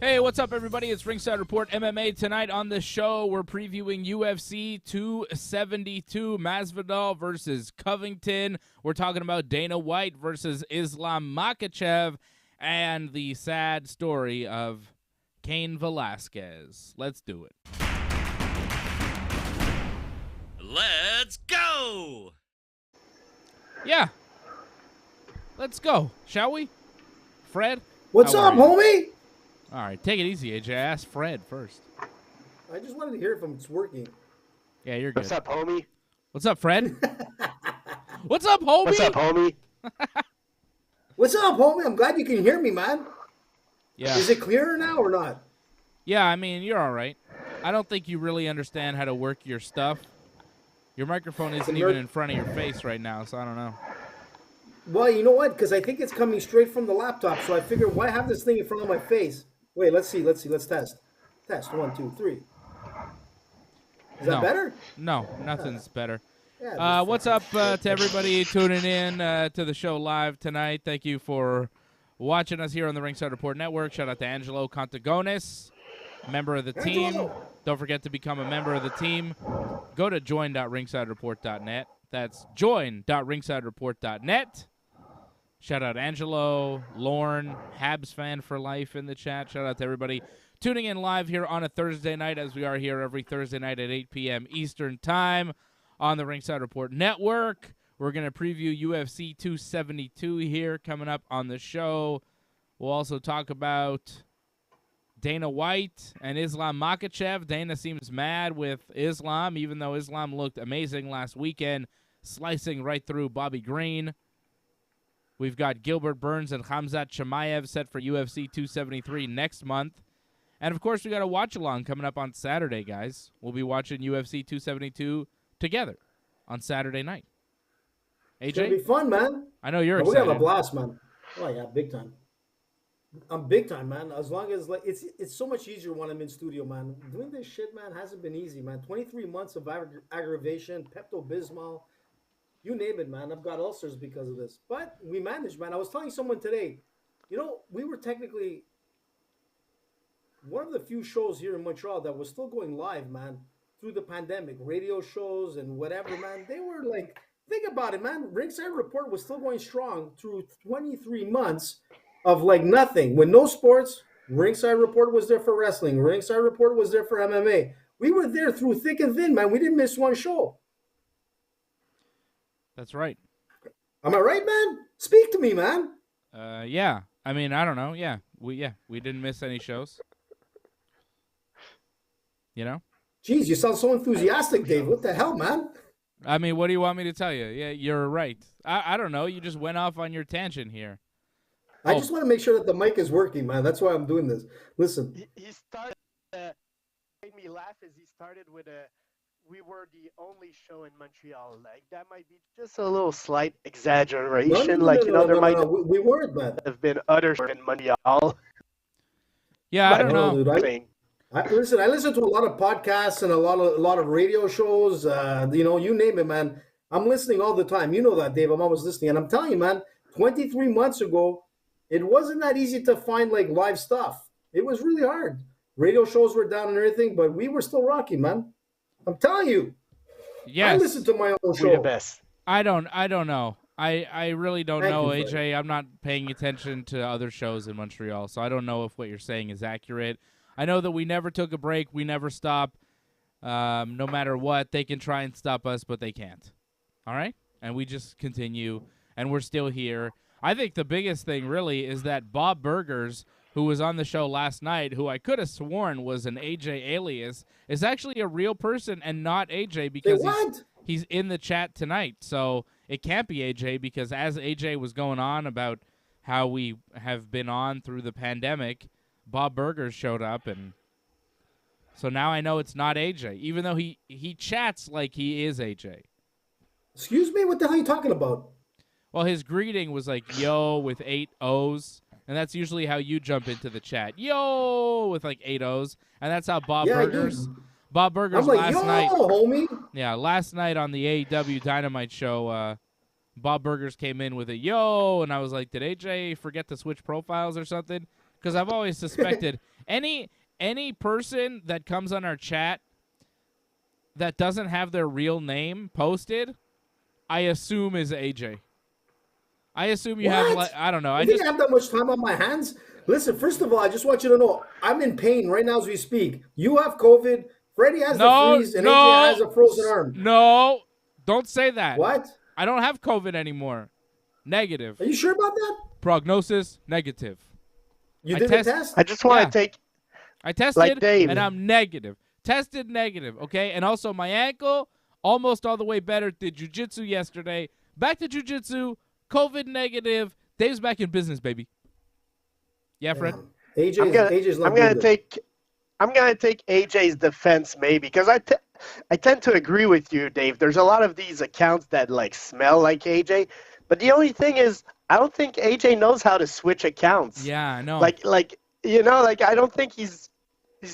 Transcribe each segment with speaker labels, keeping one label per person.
Speaker 1: Hey, what's up, everybody? It's Ringside Report MMA. Tonight on the show, we're previewing UFC 272, Masvidal versus Covington. We're talking about Dana White versus Islam Makhachev and the sad story of Cain Velasquez. Let's do it.
Speaker 2: Let's go!
Speaker 1: Yeah. Let's go, shall we? Fred?
Speaker 3: What's up, homie?
Speaker 1: All right, take it easy, AJ. I asked Fred first.
Speaker 3: I just wanted to hear if it's working.
Speaker 1: Yeah, you're good.
Speaker 4: What's up, homie?
Speaker 1: What's up, Fred? What's up, homie?
Speaker 4: What's up, homie?
Speaker 3: What's up, homie? I'm glad you can hear me, man.
Speaker 1: Yeah.
Speaker 3: Is it clearer now or not?
Speaker 1: Yeah, I mean, you're all right. I don't think you really understand how to work your stuff. Your microphone isn't even in front of your face right now, so I don't know.
Speaker 3: Well, you know what? Because I think it's coming straight from the laptop, so I figured, why have this thing in front of my face? Wait, let's see. Let's test. Test, 1, 2, 3. Is that better?
Speaker 1: No, nothing's better.
Speaker 3: Yeah,
Speaker 1: what's up to everybody tuning in to the show live tonight? Thank you for watching us here on the Ringside Report Network. Shout out to Angelo Contagonis, member of the team. Don't forget to become a member of the team. Go to join.ringsidereport.net. That's join.ringsidereport.net. Shout out Angelo, Lorne, Habs fan for life in the chat. Shout out to everybody tuning in live here on a Thursday night, as we are here every Thursday night at 8 p.m. Eastern Time on the Ringside Report Network. We're going to preview UFC 272 here coming up on the show. We'll also talk about Dana White and Islam Makhachev. Dana seems mad with Islam, even though Islam looked amazing last weekend, slicing right through Bobby Green. We've got Gilbert Burns and Khamzat Chimaev set for UFC 273 next month. And, of course, we got a watch-along coming up on Saturday, guys. We'll be watching UFC 272 together on Saturday night. AJ?
Speaker 3: It's going to be fun, man.
Speaker 1: I know you're
Speaker 3: We're
Speaker 1: excited.
Speaker 3: going to have a blast, man. Oh, yeah, big time. I'm big time, man. As long as, like, it's so much easier when I'm in studio, man. Doing this shit, man, hasn't been easy, man. 23 months of aggravation, Pepto-Bismol. You name it, man. I've got ulcers because of this. But we managed, man. I was telling someone today, you know, we were technically one of the few shows here in Montreal that was still going live, man, through the pandemic. Radio shows and whatever, man. They were like, think about it, man. Ringside Report was still going strong through 23 months of like nothing. With no sports, Ringside Report was there for wrestling. Ringside Report was there for MMA. We were there through thick and thin, man. We didn't miss one show.
Speaker 1: That's right.
Speaker 3: Am I right, man? Speak to me, man.
Speaker 1: Yeah. I mean, I don't know. Yeah, we didn't miss any shows. You know?
Speaker 3: Jeez, you sound so enthusiastic, Dave. What the hell, man?
Speaker 1: I mean, what do you want me to tell you? Yeah, you're right. I don't know. You just went off on your tangent here.
Speaker 3: I just want to make sure that the mic is working, man. That's why I'm doing this. Listen.
Speaker 4: He started, made me laugh as he started with we were the only show in Montreal. Like, that might be just a little slight exaggeration. There might
Speaker 3: we weren't, man.
Speaker 4: have been other shows in Montreal.
Speaker 1: Yeah, I don't know.
Speaker 3: Dude, I listen to a lot of podcasts and a lot of radio shows. You name it, man. I'm listening all the time. You know that, Dave. I'm always listening. And I'm telling you, man, 23 months ago, it wasn't that easy to find, like, live stuff. It was really hard. Radio shows were down and everything, but we were still rocking, man. I'm telling you.
Speaker 1: Yes.
Speaker 3: I listen to my own show.
Speaker 4: We're the best.
Speaker 1: I don't know. I really don't know,
Speaker 3: you,
Speaker 1: AJ. I'm not paying attention to other shows in Montreal, so I don't know if what you're saying is accurate. I know that we never took a break. We never stop. No matter what, they can try and stop us, but they can't. All right? And we just continue, and we're still here. I think the biggest thing, really, is that Bob Burgers, who was on the show last night, who I could have sworn was an AJ alias, is actually a real person and not AJ because he's in the chat tonight. So it can't be AJ because as AJ was going on about how we have been on through the pandemic, Bob Burgers showed up, and so now I know it's not AJ, even though he chats like he is AJ.
Speaker 3: Excuse me? What the hell are you talking about?
Speaker 1: Well, his greeting was like, yo, with 8 O's. And that's usually how you jump into the chat. Yo, with like 8 O's. And that's how Bob Burgers
Speaker 3: I'm like,
Speaker 1: last
Speaker 3: yo,
Speaker 1: night.
Speaker 3: Homie.
Speaker 1: Yeah, last night on the AEW Dynamite show, Bob Burgers came in with a yo. And I was like, did AJ forget to switch profiles or something? because I've always suspected any person that comes on our chat that doesn't have their real name posted, I assume is AJ. I assume you have, like, I don't know.
Speaker 3: I have that much time on my hands. Listen, first of all, I just want you to know I'm in pain right now as we speak. You have COVID. Freddie has the freeze, and AJ has a frozen arm.
Speaker 1: No, don't say that.
Speaker 3: What?
Speaker 1: I don't have COVID anymore. Negative.
Speaker 3: Are you sure about that?
Speaker 1: Prognosis negative.
Speaker 3: You did a test?
Speaker 4: I just want to take.
Speaker 1: I tested,
Speaker 4: like Dave.
Speaker 1: And I'm negative. Tested negative, okay? And also my ankle, almost all the way better. Did jiu-jitsu yesterday. Back to jiu-jitsu. COVID negative. Dave's back in business, baby. Yeah, Fred?
Speaker 3: AJ's not
Speaker 4: I'm gonna take AJ's defense maybe because I tend to agree with you, Dave. There's a lot of these accounts that like smell like AJ, but the only thing is I don't think AJ knows how to switch accounts.
Speaker 1: Yeah, I know.
Speaker 4: Like I don't think he's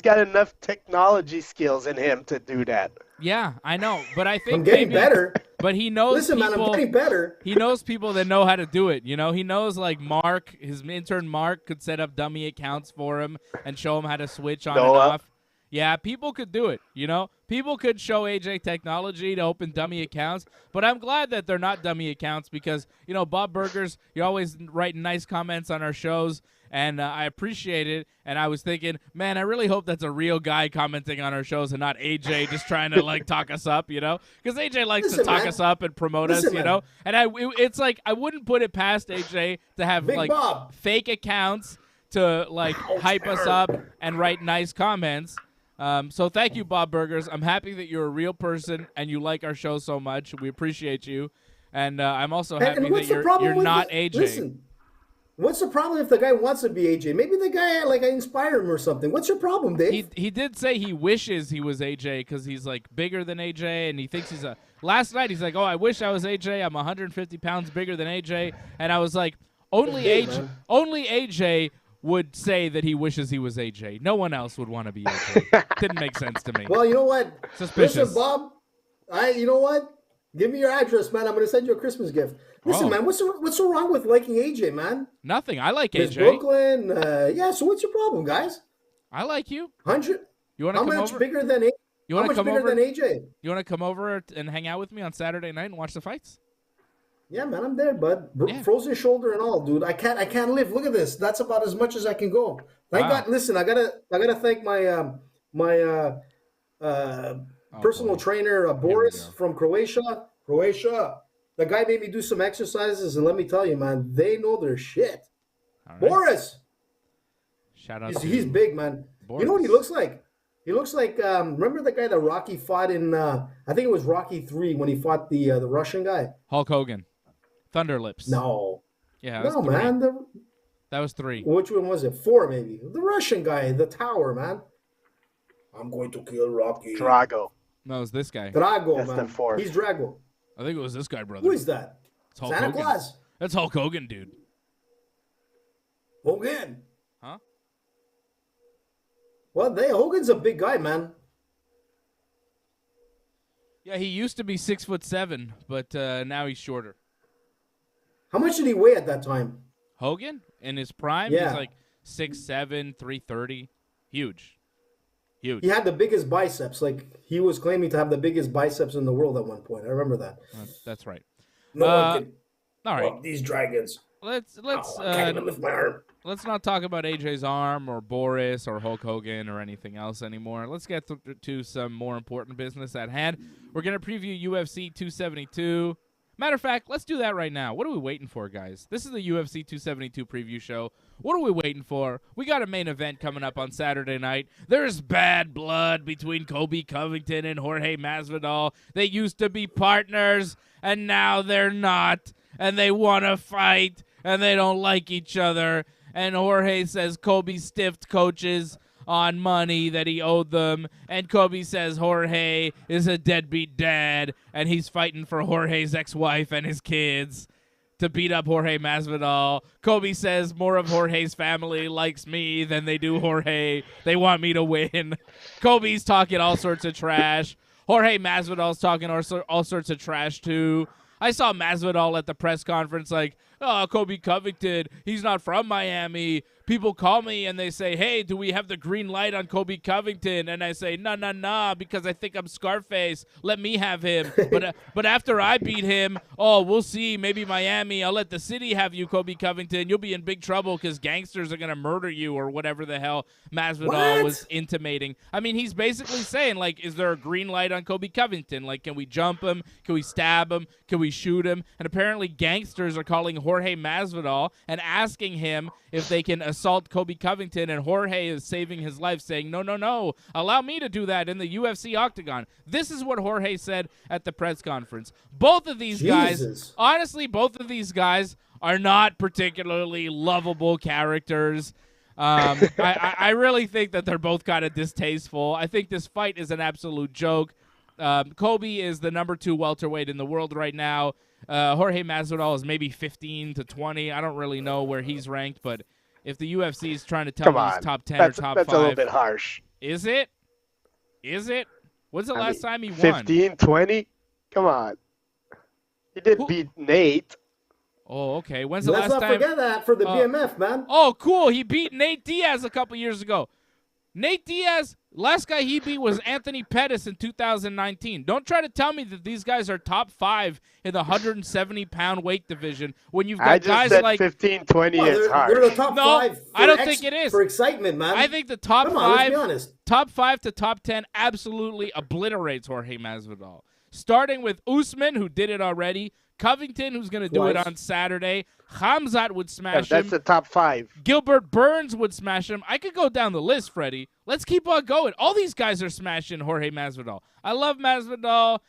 Speaker 4: got enough technology skills in him to do that.
Speaker 1: Yeah, I know, but I think
Speaker 3: I'm getting better.
Speaker 1: But he knows.
Speaker 3: Listen,
Speaker 1: people,
Speaker 3: man, I'm getting better.
Speaker 1: He knows people that know how to do it. You know, he knows like Mark, his intern Mark, could set up dummy accounts for him and show him how to switch on and off. Yeah, people could do it. You know, people could show AJ technology to open dummy accounts. But I'm glad that they're not dummy accounts because Bob Burgers, you're always writing nice comments on our shows. And I appreciate it. And I was thinking, man, I really hope that's a real guy commenting on our shows and not AJ just trying to like talk us up, Because AJ likes to talk us up and promote us, And it's like I wouldn't put it past AJ to have
Speaker 3: Big Bob.
Speaker 1: fake accounts to like hype us up and write nice comments. So thank you, Bob Burgers. I'm happy that you're a real person and you like our show so much. We appreciate you. And I'm also happy that you're not AJ.
Speaker 3: Listen. What's the problem if the guy wants to be AJ? Maybe the guy, I inspire him or something. What's your problem, Dave?
Speaker 1: He did say he wishes he was AJ because he's, like, bigger than AJ, and he thinks he's a – last night he's like, I wish I was AJ. I'm 150 pounds bigger than AJ. And I was like, only AJ would say that he wishes he was AJ. No one else would want to be AJ. Didn't make sense to me.
Speaker 3: Well, you know what?
Speaker 1: Suspicious.
Speaker 3: Listen, Bob, you know what? Give me your address, man. I'm going to send you a Christmas gift. Listen, man, what's so wrong with liking AJ, man?
Speaker 1: Nothing. I like AJ.
Speaker 3: Brooklyn. So what's your problem, guys?
Speaker 1: I like you.
Speaker 3: 100?
Speaker 1: You want to come over?
Speaker 3: How much bigger than AJ?
Speaker 1: You want to come over?
Speaker 3: Than AJ?
Speaker 1: You want to come over and hang out with me on Saturday night and watch the fights?
Speaker 3: Yeah, man, I'm there, bud. Frozen shoulder and all, dude. I can't live. Look at this. That's about as much as I can go. Thank God. Listen, I gotta thank my personal trainer Boris from Croatia. The guy made me do some exercises, and let me tell you, man, they know their shit. Right. Boris!
Speaker 1: Shout out
Speaker 3: he's big, man. Boris. You know what he looks like? He looks like, remember the guy that Rocky fought in, I think it was Rocky 3 when he fought the Russian guy?
Speaker 1: Hulk Hogan. Thunderlips.
Speaker 3: No.
Speaker 1: Yeah,
Speaker 3: that was 3. Man.
Speaker 1: That was 3.
Speaker 3: Which one was it? 4, maybe. The Russian guy, the tower, man. I'm going to kill Rocky.
Speaker 4: Drago.
Speaker 1: No, it was this guy.
Speaker 3: Drago, man. The 4. He's Drago.
Speaker 1: I think it was this guy, brother.
Speaker 3: Who is that?
Speaker 1: It's Hulk
Speaker 3: Santa
Speaker 1: Hogan.
Speaker 3: Claus.
Speaker 1: That's Hulk Hogan, dude.
Speaker 3: Hogan.
Speaker 1: Huh?
Speaker 3: Well, Hogan's a big guy, man.
Speaker 1: Yeah, he used to be 6'7", but now he's shorter.
Speaker 3: How much did he weigh at that time?
Speaker 1: Hogan? In his prime?
Speaker 3: Yeah.
Speaker 1: He's like 6'7", 330. Huge.
Speaker 3: He had the biggest biceps. Like, he was claiming to have the biggest biceps in the world at one point. I remember that.
Speaker 1: That's right.
Speaker 3: No one can.
Speaker 1: All right.
Speaker 3: These dragons.
Speaker 1: Let's
Speaker 3: I can't even lift my arm.
Speaker 1: Let's not talk about AJ's arm or Boris or Hulk Hogan or anything else anymore. Let's get to some more important business at hand. We're going to preview UFC 272. Matter of fact, let's do that right now. What are we waiting for, guys? This is the UFC 272 preview show. What are we waiting for? We got a main event coming up on Saturday night. There's bad blood between Colby Covington and Jorge Masvidal. They used to be partners, and now they're not. And they want to fight, and they don't like each other. And Jorge says Colby stiffed coaches on money that he owed them, and Colby says Jorge is a deadbeat dad, and he's fighting for Jorge's ex-wife and his kids to beat up Jorge Masvidal. Colby says more of Jorge's family likes me than they do Jorge. They want me to win. Colby's talking all sorts of trash. Jorge Masvidal's talking all sorts of trash, too. I saw Masvidal at the press conference like, oh, Colby Covington, he's not from Miami. People call me and they say, hey, do we have the green light on Colby Covington? And I say, nah, because I think I'm Scarface. Let me have him. But after I beat him, oh, we'll see. Maybe Miami. I'll let the city have you, Colby Covington. You'll be in big trouble because gangsters are going to murder you or whatever the hell Masvidal was intimating. I mean, he's basically saying, like, is there a green light on Colby Covington? Like, can we jump him? Can we stab him? Can we shoot him? And apparently gangsters are calling Jorge Masvidal and asking him if they can assault Colby Covington, and Jorge is saving his life, saying, no, allow me to do that in the UFC octagon. This is what Jorge said at the press conference. Both of these guys, honestly, are not particularly lovable characters. I really think that they're both kind of distasteful. I think this fight is an absolute joke. Colby is the number 2 welterweight in the world right now. Jorge Masvidal is maybe 15 to 20. I don't really know where he's ranked, but if the UFC is trying to tell me he's top 10 or top 5.
Speaker 4: That's a little bit harsh.
Speaker 1: Is it? When's the last time he won?
Speaker 4: 15, 20? Come on. He did beat Nate.
Speaker 1: Oh, okay. When's the
Speaker 3: Let's
Speaker 1: last
Speaker 3: not
Speaker 1: time?
Speaker 3: forget that for the BMF, man.
Speaker 1: Oh, cool. He beat Nate Diaz a couple years ago. Nate Diaz, last guy he beat was Anthony Pettis in 2019. Don't try to tell me that these guys are top 5 in the 170-pound weight division when you've got guys
Speaker 4: said
Speaker 1: like
Speaker 4: 15, 20 is hard.
Speaker 3: They're the top 5.
Speaker 1: I don't think it is.
Speaker 3: For excitement, man.
Speaker 1: I think the top 5,
Speaker 3: let's be honest.
Speaker 1: top 5 to top 10 absolutely obliterates Jorge Masvidal. Starting with Usman, who did it already. Covington, who's going to do it on Saturday. Khamzat would smash him.
Speaker 4: That's the top 5.
Speaker 1: Gilbert Burns would smash him. I could go down the list, Freddie. Let's keep on going. All these guys are smashing Jorge Masvidal. I love Masvidal,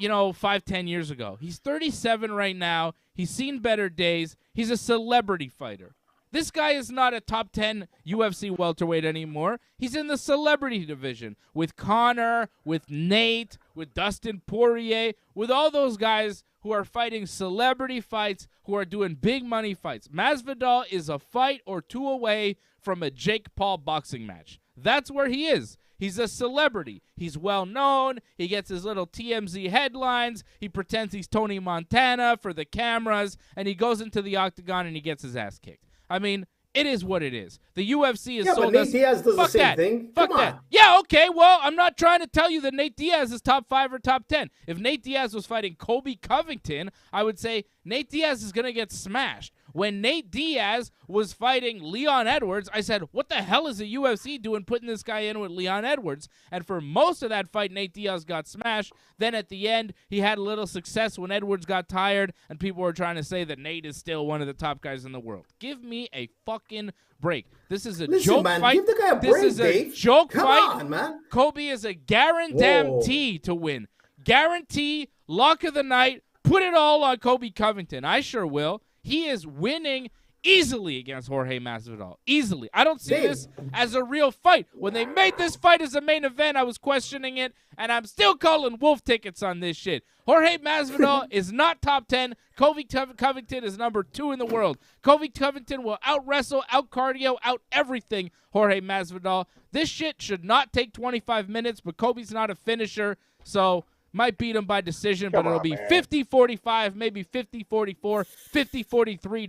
Speaker 1: 5-10 years ago. He's 37 right now. He's seen better days. He's a celebrity fighter. This guy is not a top 10 UFC welterweight anymore. He's in the celebrity division with Conor, with Nate, with Dustin Poirier, with all those guys who are fighting celebrity fights, who are doing big money fights. Masvidal is a fight or 2 away from a Jake Paul boxing match. That's where he is. He's a celebrity. He's well known. He gets his little TMZ headlines. He pretends he's Tony Montana for the cameras, and he goes into the octagon and he gets his ass kicked. I mean, it is what it is. The UFC is
Speaker 3: but Nate Diaz does the same thing.
Speaker 1: Fuck that. Yeah, okay, well, I'm not trying to tell you that Nate Diaz is top 5 or top 10. If Nate Diaz was fighting Colby Covington, I would say Nate Diaz is going to get smashed. When Nate Diaz was fighting Leon Edwards, I said, what the hell is the UFC doing putting this guy in with Leon Edwards? And for most of that fight, Nate Diaz got smashed. Then at the end, he had a little success when Edwards got tired, and people were trying to say that Nate is still one of the top guys in the world. Give me a fucking break. This is a joke fight.
Speaker 3: Give the guy a break,
Speaker 1: this is
Speaker 3: Dave.
Speaker 1: A joke
Speaker 3: Come
Speaker 1: fight.
Speaker 3: on, man.
Speaker 1: Colby is a guarantee to win. Guarantee, lock of the night, put it all on Colby Covington. I sure will. He is winning easily against Jorge Masvidal. Easily. I don't see this as a real fight. When they made this fight as a main event, I was questioning it, and I'm still calling wolf tickets on this shit. Jorge Masvidal is not top 10. Colby Covington is number 2 in the world. Colby Covington will out-wrestle, out-cardio, out-everything Jorge Masvidal. This shit should not take 25 minutes, but Colby's not a finisher, so might beat him by decision, but it'll be 50-45, maybe 50-44, 50-43,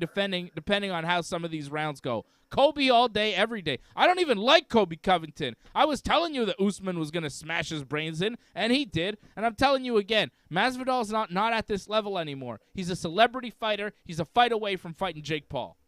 Speaker 1: depending on how some of these rounds go. Colby all day, every day. I don't even like Colby Covington. I was telling you that Usman was going to smash his brains in, and he did. And I'm telling you again, Masvidal's not at this level anymore. He's a celebrity fighter. He's a fight away from fighting Jake Paul.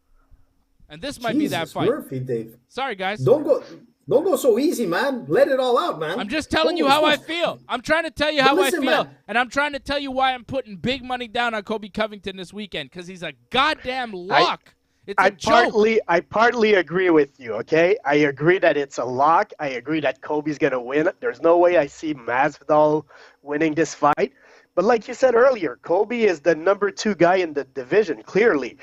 Speaker 1: And this might be that fight.
Speaker 3: Murphy, Dave.
Speaker 1: Sorry, guys.
Speaker 3: Don't go so easy, man. Let it all out, man.
Speaker 1: I'm just telling you how I feel. I'm trying to tell you how I feel.
Speaker 3: Man.
Speaker 1: And I'm trying to tell you why I'm putting big money down on Colby Covington this weekend, because he's a goddamn lock. It's a joke.
Speaker 4: I partly agree with you, okay? I agree that it's a lock. I agree that Colby's going to win. There's no way I see Masvidal winning this fight. But like you said earlier, Colby is the number 2 guy in the division, clearly.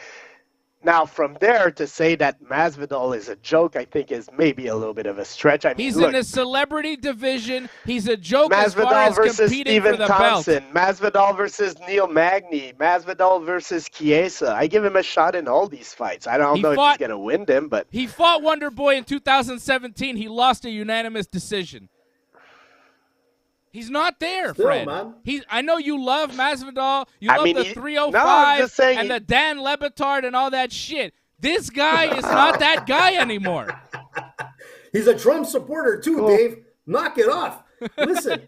Speaker 4: Now, from there to say that Masvidal is a joke, I think is maybe a little bit of a stretch. I mean,
Speaker 1: he's in the celebrity division. He's a joke as far
Speaker 4: Masvidal
Speaker 1: as
Speaker 4: versus
Speaker 1: competing
Speaker 4: Stephen
Speaker 1: for the
Speaker 4: Thompson,
Speaker 1: belt.
Speaker 4: Masvidal versus Neil Magny, Masvidal versus Chiesa. I give him a shot in all these fights. I don't know if he's going to win them, but
Speaker 1: he fought Wonder Boy in 2017. He lost a unanimous decision. He's not there,
Speaker 3: Still,
Speaker 1: Fred.
Speaker 3: man.
Speaker 1: I know you love Masvidal. You
Speaker 4: I
Speaker 1: love
Speaker 4: mean,
Speaker 1: the
Speaker 4: he-
Speaker 1: 305
Speaker 4: no, I'm just saying
Speaker 1: and the Dan Lebitard and all that shit. This guy is not that guy anymore.
Speaker 3: He's a Trump supporter too,
Speaker 4: Cool.
Speaker 3: Dave. Knock it off. Listen,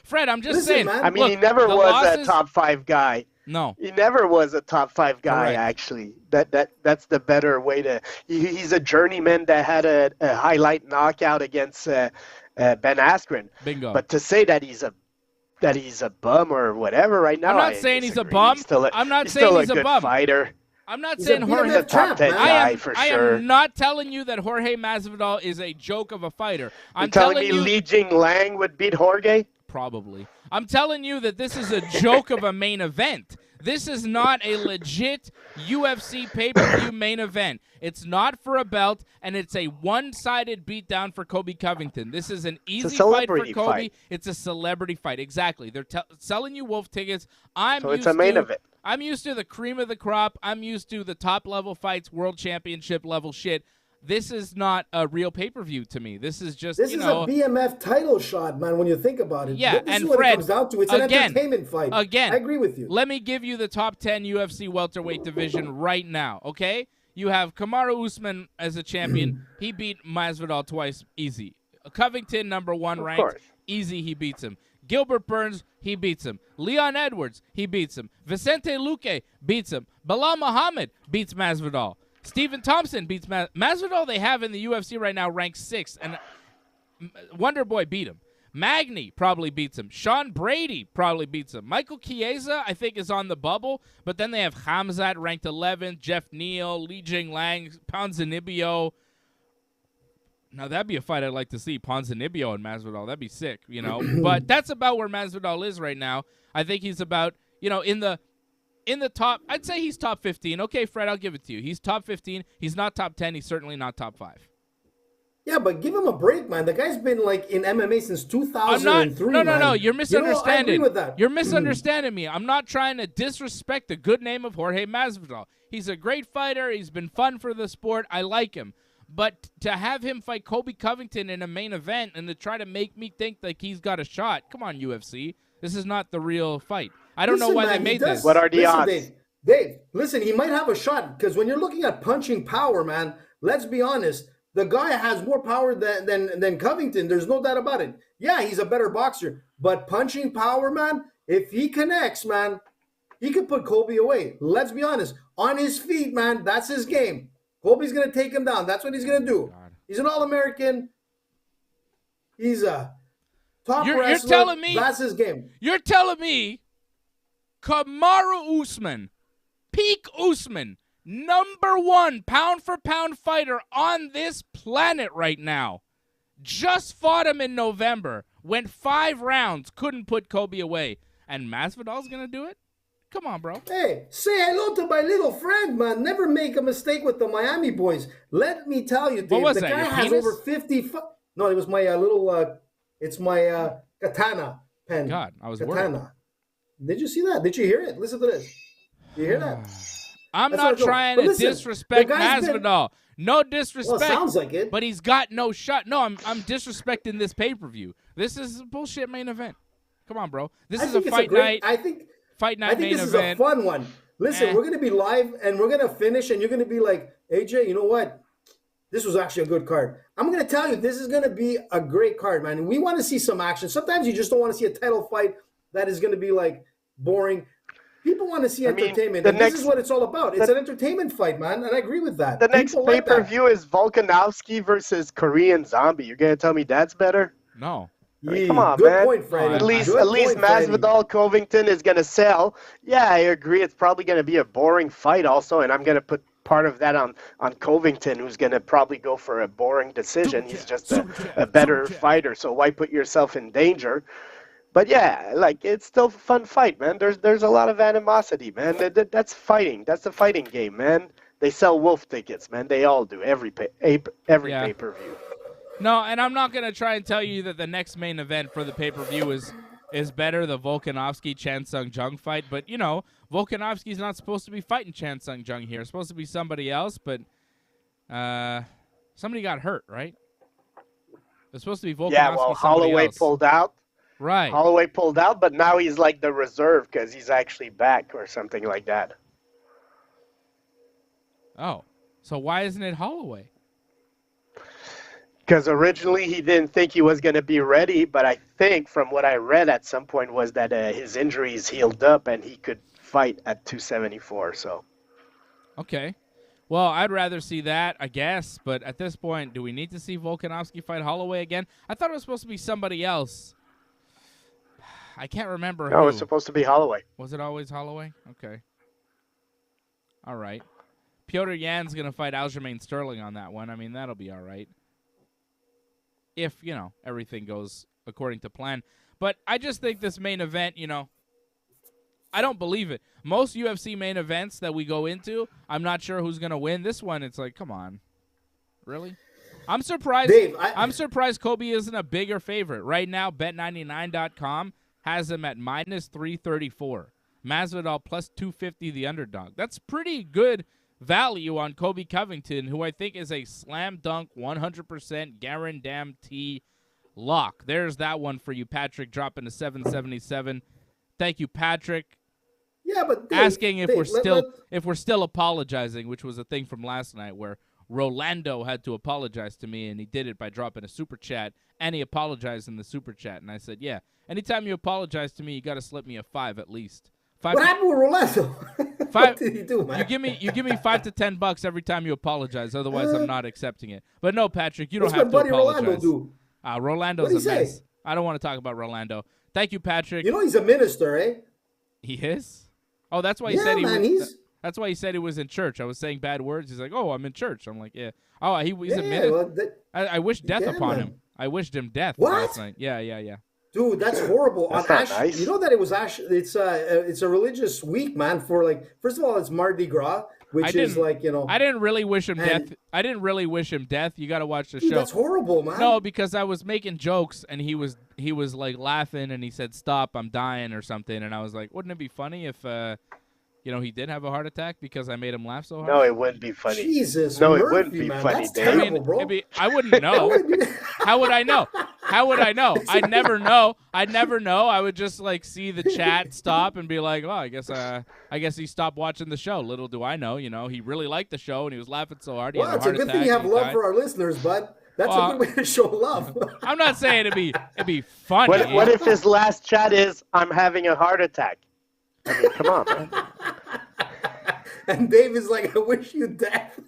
Speaker 1: Fred, I'm just
Speaker 3: Listen,
Speaker 1: saying.
Speaker 3: man.
Speaker 4: I mean,
Speaker 1: look,
Speaker 4: he never
Speaker 1: the
Speaker 4: was
Speaker 1: losses,
Speaker 4: a top 5 guy.
Speaker 1: No.
Speaker 4: He never was a top 5 guy.
Speaker 1: Correct.
Speaker 4: Actually, that's the better way to. He's a journeyman that had a highlight knockout against Ben Askren.
Speaker 1: Bingo.
Speaker 4: But to say that he's a bum or whatever right now,
Speaker 1: I'm not
Speaker 4: I
Speaker 1: saying he's a
Speaker 4: disagree.
Speaker 1: bum.
Speaker 4: Still
Speaker 1: I'm not
Speaker 4: he's
Speaker 1: saying
Speaker 4: still
Speaker 1: he's a
Speaker 4: good
Speaker 1: bum.
Speaker 4: fighter.
Speaker 1: I'm not
Speaker 3: He's
Speaker 1: saying
Speaker 3: a
Speaker 1: Jorge.
Speaker 4: He's a
Speaker 3: BMF
Speaker 4: top
Speaker 3: champ,
Speaker 4: 10
Speaker 3: man.
Speaker 4: guy for
Speaker 1: I
Speaker 4: sure.
Speaker 1: am not telling you that Jorge Masvidal is a joke of a fighter. I'm
Speaker 4: You're telling me
Speaker 1: you
Speaker 4: Li Jinglang would beat Jorge?
Speaker 1: probably. I'm telling you that this is a joke of a main event. This is not a legit UFC pay-per-view main event. It's not for a belt, and it's a one-sided beatdown for Colby Covington. This is an easy fight for
Speaker 4: celebrity
Speaker 1: Colby.
Speaker 4: fight.
Speaker 1: It's a celebrity fight. Exactly. They're selling you wolf tickets.
Speaker 4: So it's a main event.
Speaker 1: I'm used to the cream of the crop. I'm used to the top-level fights, world championship level shit. This is not a real pay-per-view to me. This is just,
Speaker 3: this is a BMF title shot, man, when you think about it.
Speaker 1: Yeah,
Speaker 3: this
Speaker 1: and
Speaker 3: is what
Speaker 1: Fred,
Speaker 3: it comes down to. It's an
Speaker 1: again,
Speaker 3: entertainment fight.
Speaker 1: Again,
Speaker 3: I agree with you.
Speaker 1: Let me give you the top 10 UFC welterweight division right now, okay? You have Kamaru Usman as a champion. He beat Masvidal twice, easy. Covington, number 1
Speaker 4: Of
Speaker 1: ranked,
Speaker 4: course.
Speaker 1: easy, he beats him. Gilbert Burns, he beats him. Leon Edwards, he beats him. Vicente Luque beats him. Bilal Muhammad beats Masvidal. Stephen Thompson beats Masvidal. They have in the UFC right now ranked 6th, and Wonder Boy beat him. Magny probably beats him. Sean Brady probably beats him. Michael Chiesa, I think, is on the bubble, but then they have Khamzat ranked 11th, Jeff Neal, Li Jinglang, Ponzinibbio. Now, that'd be a fight I'd like to see, Ponzinibbio and Masvidal. That'd be sick, you know. But that's about where Masvidal is right now. I think he's about, you know, in the top, I'd say he's top 15. Okay, Fred, I'll give it to you. He's top 15. He's not top 10. He's certainly not top 5.
Speaker 3: Yeah, but give him a break, man. The guy's been like in MMA since 2003.
Speaker 1: I'm not. No. You're
Speaker 3: I
Speaker 1: misunderstanding.
Speaker 3: agree with that.
Speaker 1: You're misunderstanding me. I'm not trying to disrespect the good name of Jorge Masvidal. He's a great fighter. He's been fun for the sport. I like him. But to have him fight Colby Covington in a main event and to try to make me think like he's got a shot, come on, UFC. This is not the real fight. I don't know why they made this.
Speaker 4: What are the odds?
Speaker 3: Dave, listen, he might have a shot because when you're looking at punching power, man, let's be honest. The guy has more power than Covington. There's no doubt about it. Yeah, he's a better boxer. But punching power, man, if he connects, man, he could put Colby away. Let's be honest. On his feet, man, that's his game. Colby's going to take him down. That's what he's going to do.
Speaker 1: God.
Speaker 3: He's an All-American. He's a top wrestler.
Speaker 1: You're telling me
Speaker 3: that's his game.
Speaker 1: You're telling me Kamaru Usman, peak Usman, number 1 pound-for-pound fighter on this planet right now, just fought him in November, went 5 rounds, couldn't put Colby away, and Masvidal's going to do it? Come on, bro.
Speaker 3: Hey, say hello to my little friend, man. Never make a mistake with the Miami boys. Let me tell you, Dave,
Speaker 1: What was
Speaker 3: the
Speaker 1: that,
Speaker 3: guy
Speaker 1: your
Speaker 3: has
Speaker 1: penis?
Speaker 3: over 50... No, it was my little... it's my katana pen.
Speaker 1: God, I was
Speaker 3: katana.
Speaker 1: worried.
Speaker 3: Did you see that? Did you hear it? Listen to this. Did you hear that?
Speaker 1: I'm
Speaker 3: That's
Speaker 1: not
Speaker 3: not a joke.
Speaker 1: trying
Speaker 3: But
Speaker 1: to
Speaker 3: listen,
Speaker 1: disrespect
Speaker 3: the guy's been-
Speaker 1: Masvidal. No disrespect.
Speaker 3: Well, it sounds like it.
Speaker 1: But he's got no shot. No, I'm disrespecting this pay-per-view. This is a bullshit main event. Come on, bro. This is a fight night.
Speaker 3: I think
Speaker 1: Main
Speaker 3: this is
Speaker 1: event.
Speaker 3: a fun one. Listen,
Speaker 1: Eh.
Speaker 3: we're going to be live, and we're going to finish, and you're going to be like, AJ, you know what? This was actually a good card. I'm going to tell you, this is going to be a great card, man. We want to see some action. Sometimes you just don't want to see a title fight that is going to be, like, boring. People want to see entertainment, and this is what it's all about. It's an entertainment fight, man, and I agree with that.
Speaker 4: The next
Speaker 3: People like that.
Speaker 4: pay-per-view is Volkanowski versus Korean Zombie. You're going to tell me that's better?
Speaker 1: No.
Speaker 4: I mean, come on,
Speaker 3: Good
Speaker 4: man.
Speaker 3: point, Freddie.
Speaker 4: At least
Speaker 3: Good point, Freddie.
Speaker 4: Masvidal Covington is going to sell. Yeah, I agree. It's probably going to be a boring fight also, and I'm going to put part of that on Covington, who's going to probably go for a boring decision. He's just a better fighter, so why put yourself in danger? But yeah, like, it's still a fun fight, man. There's a lot of animosity, man. That's fighting. That's the fighting game, man. They sell wolf tickets, man. They all do. Every pay-per-view.
Speaker 1: No, and I'm not going to try and tell you that the next main event for the pay-per-view is better, the Volkanovski-Chan Sung Jung fight. But, you know, Volkanovski's not supposed to be fighting Chan Sung Jung here. It's supposed to be somebody else, but somebody got hurt, right? It's supposed to be Volkanovski.
Speaker 4: Yeah, well, Holloway pulled out.
Speaker 1: Right.
Speaker 4: Holloway pulled out, but now he's like the reserve because he's actually back or something like that.
Speaker 1: Oh, so why isn't it Holloway?
Speaker 4: Because originally he didn't think he was going to be ready, but I think from what I read at some point was that his injuries healed up and he could fight at 274. So,
Speaker 1: okay. Well, I'd rather see that, I guess, but at this point, do we need to see Volkanowski fight Holloway again? I thought it was supposed to be somebody else. I can't remember who.
Speaker 4: No, it's supposed to be Holloway.
Speaker 1: Was it always Holloway? Okay. All right. Petr Yan's going to fight Aljamain Sterling on that one. I mean, that'll be all right. If, everything goes according to plan. But I just think this main event, I don't believe it. Most UFC main events that we go into, I'm not sure who's going to win. This one, it's like, come on. Really? I'm surprised.
Speaker 3: Dave,
Speaker 1: I'm surprised Colby isn't a bigger favorite. Right now, Bet99.com has him at -334. Masvidal plus 250, the underdog. That's pretty good value on Colby Covington, who I think is a slam dunk 100% guarantee lock. There's that one for you, Patrick, dropping to 777. Thank you, Patrick.
Speaker 3: Yeah, but Dave,
Speaker 1: asking if
Speaker 3: Dave,
Speaker 1: we're still apologizing, which was a thing from last night where Rolando had to apologize to me, and he did it by dropping a super chat, and he apologized in the super chat, and I said, yeah, anytime you apologize to me, you got to slip me a 5 at least.
Speaker 3: What happened with Rolando? What did he do, man?
Speaker 1: You give me $5 to $10 every time you apologize. Otherwise, I'm not accepting it. But no, Patrick, you don't have to apologize.
Speaker 3: What's my buddy Rolando do?
Speaker 1: Rolando's a mess. I don't want to talk about Rolando. Thank you, Patrick.
Speaker 3: You know he's a minister, eh?
Speaker 1: He is? Oh, that's why he said he was. That's why he said he was in church. I was saying bad words. He's like, "Oh, I'm in church." I'm like, "Yeah." Oh, he's a minister. Well, I wish death upon him. I wished him death last night. Yeah.
Speaker 3: Dude, that's horrible.
Speaker 4: That's not nice.
Speaker 3: You know that it was actually it's a religious week, man. For first of all, it's Mardi Gras, which is
Speaker 1: I didn't really wish him death. I didn't really wish him death. You got to watch the show.
Speaker 3: That's horrible, man.
Speaker 1: No, because I was making jokes and he was like laughing and he said, "Stop, I'm dying" or something, and I was like, wouldn't it be funny if he did have a heart attack because I made him laugh so hard?
Speaker 4: No, it wouldn't be funny.
Speaker 3: Jesus,
Speaker 4: no,
Speaker 3: Murphy,
Speaker 4: it wouldn't be
Speaker 3: man.
Speaker 4: funny,
Speaker 3: That's
Speaker 4: Dave.
Speaker 3: terrible, bro.
Speaker 1: I wouldn't know. How would I know? I'd never know. I would just see the chat stop and be like, "Oh, I guess he stopped watching the show." Little do I know, he really liked the show and he was laughing so hard.
Speaker 3: Well, it's a good thing you have love for our listeners, bud. That's a good way to show love.
Speaker 1: I'm not saying it'd be funny.
Speaker 4: What if his last chat is, "I'm having a heart attack"? I mean, come on, man.
Speaker 3: And Dave is like, "I wish you death."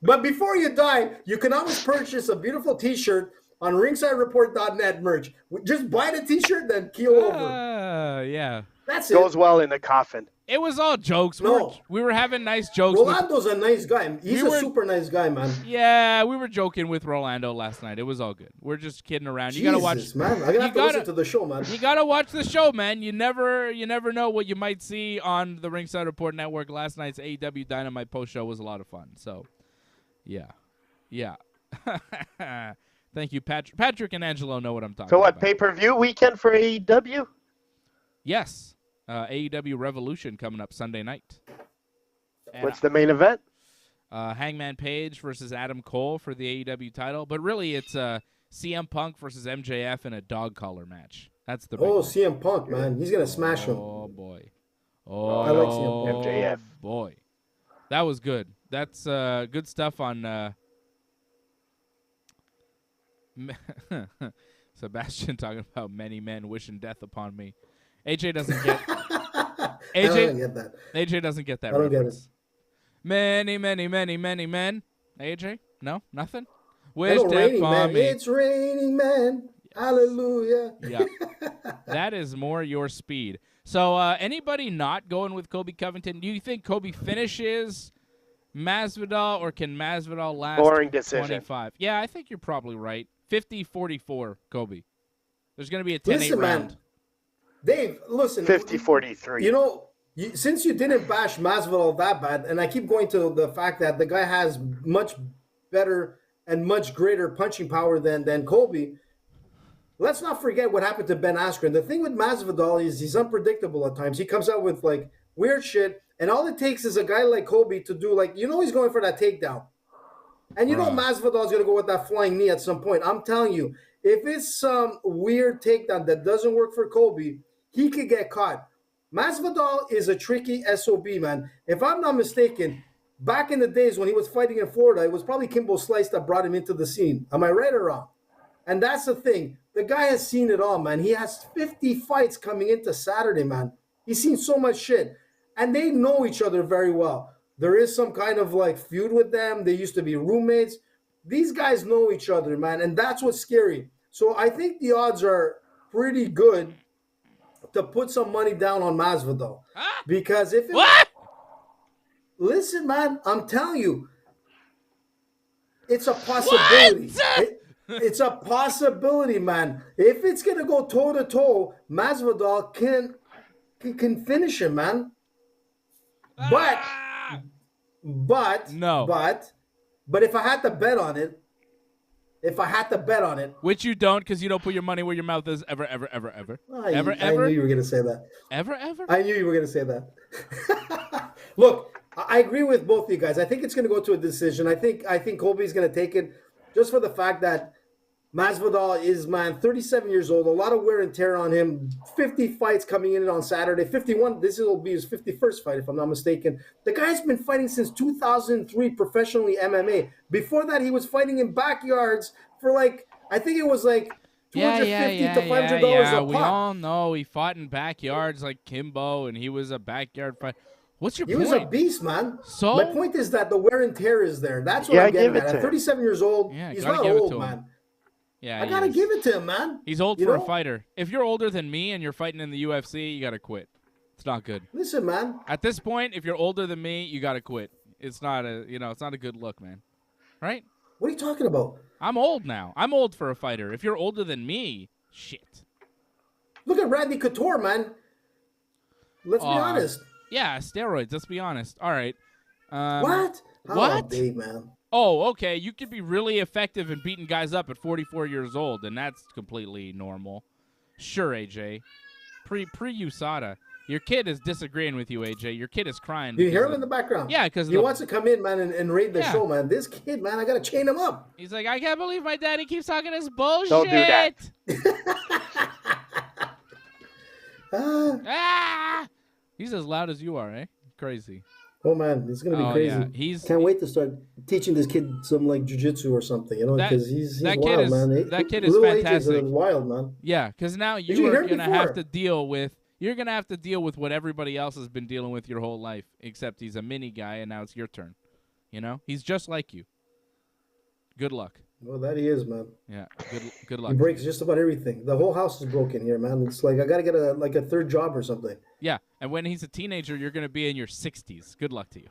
Speaker 3: But before you die, you can always purchase a beautiful T-shirt on ringsidereport.net merch. Just buy the T-shirt, then keel over.
Speaker 1: Yeah.
Speaker 3: That's it.
Speaker 4: Goes well in the coffin.
Speaker 1: It was all jokes.
Speaker 3: No.
Speaker 1: We were having nice jokes.
Speaker 3: Rolando's a nice guy. He's a super nice guy, man.
Speaker 1: Yeah, we were joking with Rolando last night. It was all good. We're just kidding around. You gotta watch,
Speaker 3: man. I'm gonna have to listen to the show, man.
Speaker 1: You gotta watch the show, man. You never know what you might see on the Ringside Report Network. Last night's AEW Dynamite post show was a lot of fun. So, yeah. Thank you, Patrick. Patrick and Angelo know what I'm talking about.
Speaker 4: So what, pay-per-view weekend for AEW?
Speaker 1: Yes. AEW Revolution coming up Sunday night.
Speaker 4: What's the main event?
Speaker 1: Hangman Page versus Adam Cole for the AEW title. But really, it's CM Punk versus MJF in a dog collar match. That's the
Speaker 3: CM Punk, man. He's going to smash him.
Speaker 1: Oh, boy.
Speaker 3: I like CM Punk.
Speaker 4: MJF.
Speaker 1: Boy. That was good. That's good stuff on Sebastian talking about many men wishing death upon me. AJ doesn't get
Speaker 3: I don't get that.
Speaker 1: AJ doesn't get that
Speaker 3: I don't
Speaker 1: reference.
Speaker 3: get it.
Speaker 1: Many men. AJ? No? Nothing?
Speaker 3: It's
Speaker 1: Wish death upon me.
Speaker 3: It's raining, man. Yes. Hallelujah.
Speaker 1: Yeah. That is more your speed. So anybody not going with Colby Covington? Do you think Colby finishes Masvidal, or can Masvidal last
Speaker 4: Boring decision.
Speaker 1: 25? Yeah, I think you're probably right. 50-44, Colby. There's going to be a 10-8 round.
Speaker 3: Man. Dave, listen.
Speaker 4: 50-43.
Speaker 3: Since you didn't bash Masvidal that bad, and I keep going to the fact that the guy has much better and much greater punching power than Colby, let's not forget what happened to Ben Askren. The thing with Masvidal is he's unpredictable at times. He comes out with weird shit, and all it takes is a guy like Colby to do he's going for that takedown. And Masvidal's going to go with that flying knee at some point. I'm telling you, if it's some weird takedown that doesn't work for Colby, he could get caught. Masvidal is a tricky SOB, man. If I'm not mistaken, back in the days when he was fighting in Florida, it was probably Kimbo Slice that brought him into the scene. Am I right or wrong? And that's the thing. The guy has seen it all, man. He has 50 fights coming into Saturday, man. He's seen so much shit. And they know each other very well. There is some kind of like feud with them. They used to be roommates. These guys know each other, man. And that's what's scary. So I think the odds are pretty good to put some money down on Masvidal. Because if it...
Speaker 1: What?
Speaker 3: Listen, man, I'm telling you, it's a possibility. It's a possibility, man. If it's going to go toe-to-toe, Masvidal can finish him, man. But if I had to bet on it,
Speaker 1: which you don't, because you don't put your money where your mouth is ever.
Speaker 3: I knew you were going to say that.
Speaker 1: Ever?
Speaker 3: I knew you were going to say that. Look, I agree with both of you guys. I think it's going to go to a decision. I think Colby's going to take it just for the fact that Masvidal is, man, 37 years old, a lot of wear and tear on him, 50 fights coming in on Saturday, 51. This will be his 51st fight, if I'm not mistaken. The guy's been fighting since 2003 professionally MMA. Before that, he was fighting in backyards for like, I think it was like $250 to $500 a pop.
Speaker 1: We all know he fought in backyards like Kimbo, and he was a backyard fight. What's your point?
Speaker 3: He was a beast, man.
Speaker 1: So?
Speaker 3: My point is that the wear and tear is there. That's what I'm getting at. At 37 years old, he's not old, man.
Speaker 1: Yeah,
Speaker 3: I gotta give it to him, man.
Speaker 1: He's old for a fighter. If you're older than me and you're fighting in the UFC, you gotta quit. It's not good.
Speaker 3: Listen, man.
Speaker 1: At this point, if you're older than me, you gotta quit. It's not it's not a good look, man. Right?
Speaker 3: What are you talking about?
Speaker 1: I'm old now. I'm old for a fighter. If you're older than me, shit.
Speaker 3: Look at Randy Couture, man. Let's be honest.
Speaker 1: Yeah, steroids. Let's be honest. All right.
Speaker 3: What?
Speaker 1: What?
Speaker 3: Dave, man.
Speaker 1: Oh, okay. You could be really effective in beating guys up at 44 years old, and that's completely normal. Sure, AJ. Pre-USADA. Your kid is disagreeing with you, AJ. Your kid is crying.
Speaker 3: Do you hear him in the background?
Speaker 1: Yeah, because
Speaker 3: he wants to come in, man, and raid the show, man. This kid, man, I got to chain him up.
Speaker 1: He's like, I can't believe my daddy keeps talking this bullshit.
Speaker 4: Don't do that.
Speaker 1: He's as loud as you are, eh? Crazy.
Speaker 3: Oh, man, it's going to be crazy.
Speaker 1: Yeah.
Speaker 3: Can't wait to start teaching this kid some, like, jiu-jitsu or something, because he's wild, man.
Speaker 1: That kid is fantastic.
Speaker 3: Wild, man.
Speaker 1: Yeah, because now you are going to have to deal with what everybody else has been dealing with your whole life, except he's a mini guy, and now it's your turn. You know? He's just like you. Good luck.
Speaker 3: Well, that he is, man.
Speaker 1: Yeah, good luck.
Speaker 3: He breaks just about everything. The whole house is broken here, man. It's like I got to get a third job or something.
Speaker 1: Yeah, and when he's a teenager, you're going to be in your 60s. Good luck to you.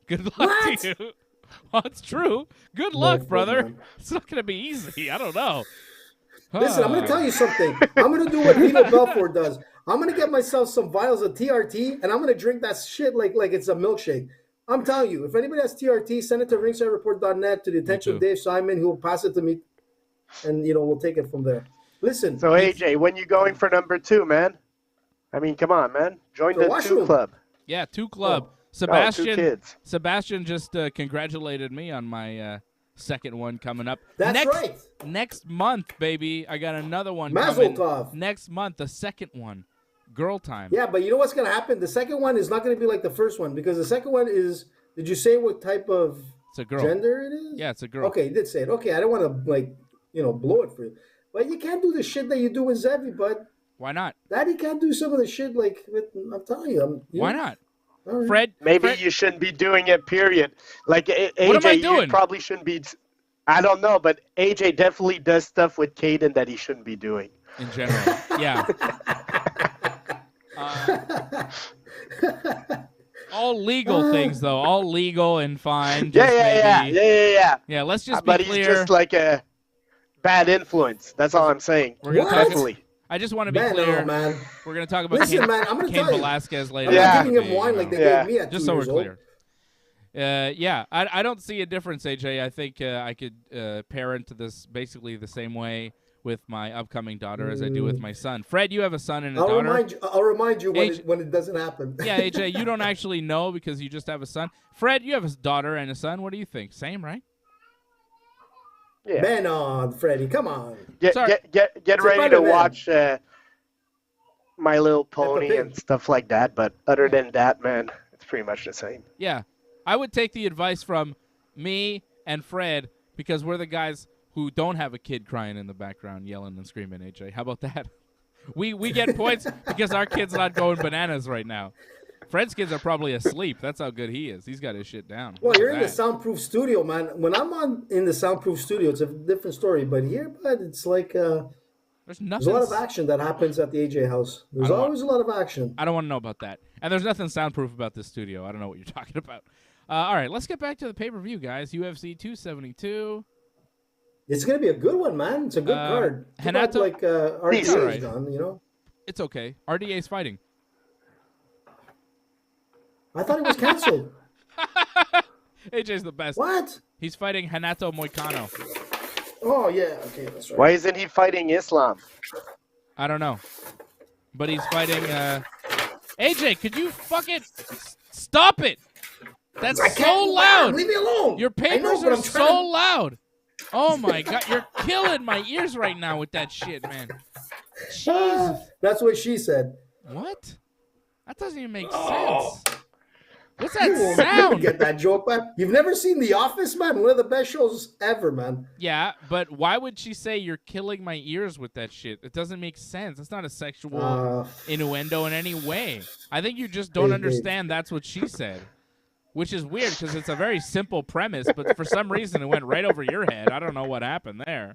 Speaker 1: Good luck to you. Well, it's true. Good luck, brother. Man. It's not going to be easy. I don't know.
Speaker 3: Listen, I'm going to tell you something. I'm going to do what Vito Belfort does. I'm going to get myself some vials of TRT, and I'm going to drink that shit like it's a milkshake. I'm telling you, if anybody has TRT, send it to ringsidereport.net to the attention of Dave Simon, who will pass it to me, and, we'll take it from there. Listen.
Speaker 4: So, AJ, when you going for number 2, man? I mean, come on, man. Join the 2 club.
Speaker 1: Yeah, 2 club.
Speaker 4: Oh.
Speaker 1: Sebastian,
Speaker 4: 2 kids.
Speaker 1: Sebastian just congratulated me on my second one coming up.
Speaker 3: That's right.
Speaker 1: Next month, baby, I got another one
Speaker 3: Mazel
Speaker 1: coming.
Speaker 3: tov.
Speaker 1: Next month, the second one. Girl time.
Speaker 3: Yeah, but you know what's going to happen? The second one is not going to be like the first one, because the second one is, did you say what type of gender it is?
Speaker 1: Yeah, it's a girl.
Speaker 3: Okay, you did say it. Okay, I don't want to, blow it for you. But you can't do the shit that you do with Zevi, bud.
Speaker 1: Why not?
Speaker 3: Daddy can't do some of the shit I'm telling you.
Speaker 1: Why not?
Speaker 3: Right.
Speaker 1: Fred?
Speaker 4: Maybe you shouldn't be doing it, period. Like, AJ,
Speaker 1: what am I doing?
Speaker 4: You probably shouldn't be. I don't know, but AJ definitely does stuff with Caden that he shouldn't be doing.
Speaker 1: In general, yeah. All legal things, though. All legal and fine.
Speaker 4: Yeah.
Speaker 1: Yeah, let's just be
Speaker 4: clear. But he's just like a bad influence. That's all I'm saying.
Speaker 1: We're gonna talk. I just want to be clear.
Speaker 3: No, man.
Speaker 1: We're going to talk about
Speaker 3: Cain
Speaker 1: Velasquez later.
Speaker 3: I'm not giving him wine like they gave me at 2
Speaker 1: just so
Speaker 3: years
Speaker 1: we're clear.
Speaker 3: Old.
Speaker 1: I don't see a difference, AJ. I think I could parent this basically the same way with my upcoming daughter as I do with my son. Fred, you have a son and a daughter.
Speaker 3: I'll remind you when it doesn't happen.
Speaker 1: Yeah, AJ, you don't actually know because you just have a son. Fred, you have a daughter and a son. What do you think? Same, right?
Speaker 4: Yeah.
Speaker 3: Man on, Freddie. Come on.
Speaker 4: Get ready to watch My Little Pony and stuff like that. But other than that, man, it's pretty much the same.
Speaker 1: Yeah. I would take the advice from me and Fred because we're the guys who don't have a kid crying in the background yelling and screaming, AJ. How about that? We get points because our kid's not going bananas right now. Fred's kids are probably asleep. That's how good he is. He's got his shit down.
Speaker 3: Well, you're in the soundproof studio, man. When I'm in the soundproof studio, it's a different story. But here, but it's like there's a lot of action that happens at the AJ house. There's always a lot of action.
Speaker 1: I don't want to know about that. And there's nothing soundproof about this studio. I don't know what you're talking about. All right, let's get back to the pay-per-view, guys. UFC 272.
Speaker 3: It's going to be a good one, man. It's a good card.
Speaker 1: Renato,
Speaker 3: like RDA's done, you know?
Speaker 1: It's okay. RDA's fighting.
Speaker 3: I thought it was canceled.
Speaker 1: AJ's the best.
Speaker 3: What?
Speaker 1: He's fighting Renato Moicano.
Speaker 3: Oh, yeah. Okay, that's right.
Speaker 4: Why isn't he fighting Islam?
Speaker 1: I don't know. But he's fighting... AJ, could you fucking stop it? That's so loud.
Speaker 3: Leave me alone.
Speaker 1: Your papers are so loud. Oh, my God. You're killing my ears right now with that shit, man. Jesus.
Speaker 3: That's what she said.
Speaker 1: What? That doesn't even make sense. What's that sound?
Speaker 3: Get that joke, man. You've never seen The Office, man? One of the best shows ever, man.
Speaker 1: Yeah, but why would she say you're killing my ears with that shit? It doesn't make sense. It's not a sexual innuendo in any way. I think you just don't understand that's what she said, which is weird because it's a very simple premise, but for some reason it went right over your head. I don't know what happened there.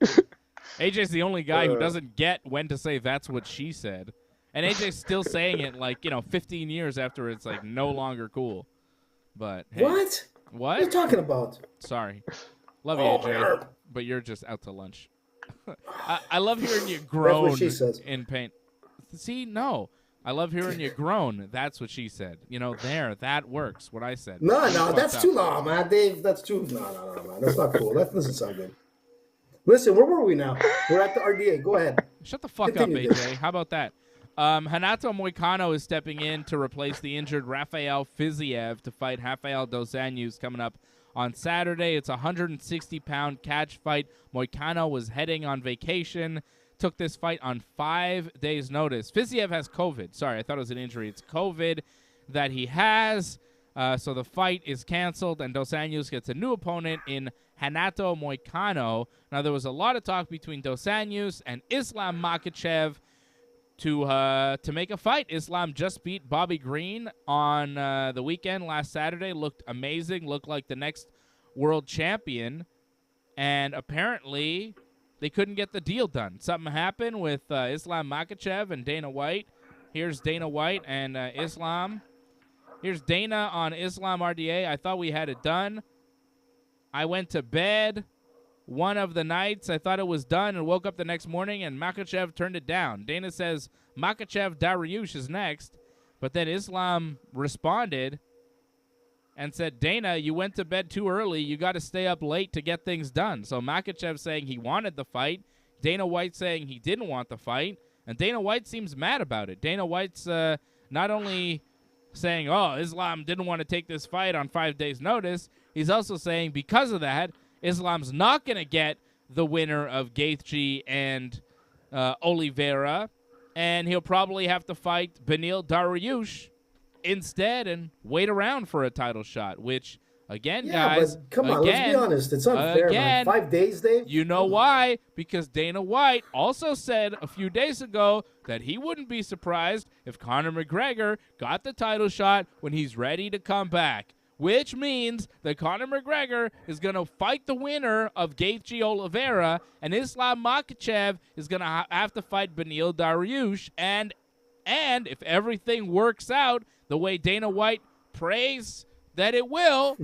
Speaker 1: AJ's the only guy who doesn't get when to say that's what she said. And AJ's still saying it 15 years after it's no longer cool. But hey,
Speaker 3: What? What are you talking about?
Speaker 1: Sorry. Love you, AJ. But you're just out to lunch. I love hearing you groan
Speaker 3: That's what she says.
Speaker 1: in pain. See, no. I love hearing you groan. That's what she said. That works, what I said.
Speaker 3: No, that's too long, man. Dave, that's too... No, man. That's not cool. That doesn't sound good. Listen, where were we now? We're at the RDA. Go ahead.
Speaker 1: Shut the fuck up, AJ. How about that? Renato Moicano is stepping in to replace the injured Rafael Fiziev to fight Rafael dos Anjos coming up on Saturday. It's a 160-pound catch fight. Moicano was heading on vacation, took this fight on 5 days' notice. Fiziev has COVID. Sorry, I thought it was an injury. It's COVID that he has, so the fight is canceled, and dos Anjos gets a new opponent in Renato Moicano. Now, there was a lot of talk between dos Anjos and Islam Makhachev to make a fight. Islam just beat Bobby Green on the weekend last Saturday. Looked amazing. Looked like the next world champion. And apparently they couldn't get the deal done. Something happened with Islam Makhachev and Dana White. Here's Dana White and Islam. Here's Dana on Islam RDA. I thought we had it done. I went to bed one of the nights. I thought it was done and woke up the next morning, and Makhachev turned it down. Dana says Makhachev Dariush is next, but then Islam responded and said, Dana, you went to bed too early. You got to stay up late to get things done. So Makhachev saying he wanted the fight, Dana White saying he didn't want the fight, and Dana White seems mad about it. Dana White's not only saying, Islam didn't want to take this fight on 5 days' notice, he's also saying because of that, Islam's not going to get the winner of Gaethje and Oliveira, and he'll probably have to fight Beneil Dariush instead and wait around for a title shot, which, again, guys,
Speaker 3: but come on, let's be honest. It's unfair, man. 5 days, Dave?
Speaker 1: You know why? Because Dana White also said a few days ago that he wouldn't be surprised if Conor McGregor got the title shot when he's ready to come back. Which means that Conor McGregor is going to fight the winner of Gaethje Oliveira, and Islam Makhachev is going to have to fight Beneil Dariush. And if everything works out the way Dana White prays that it will,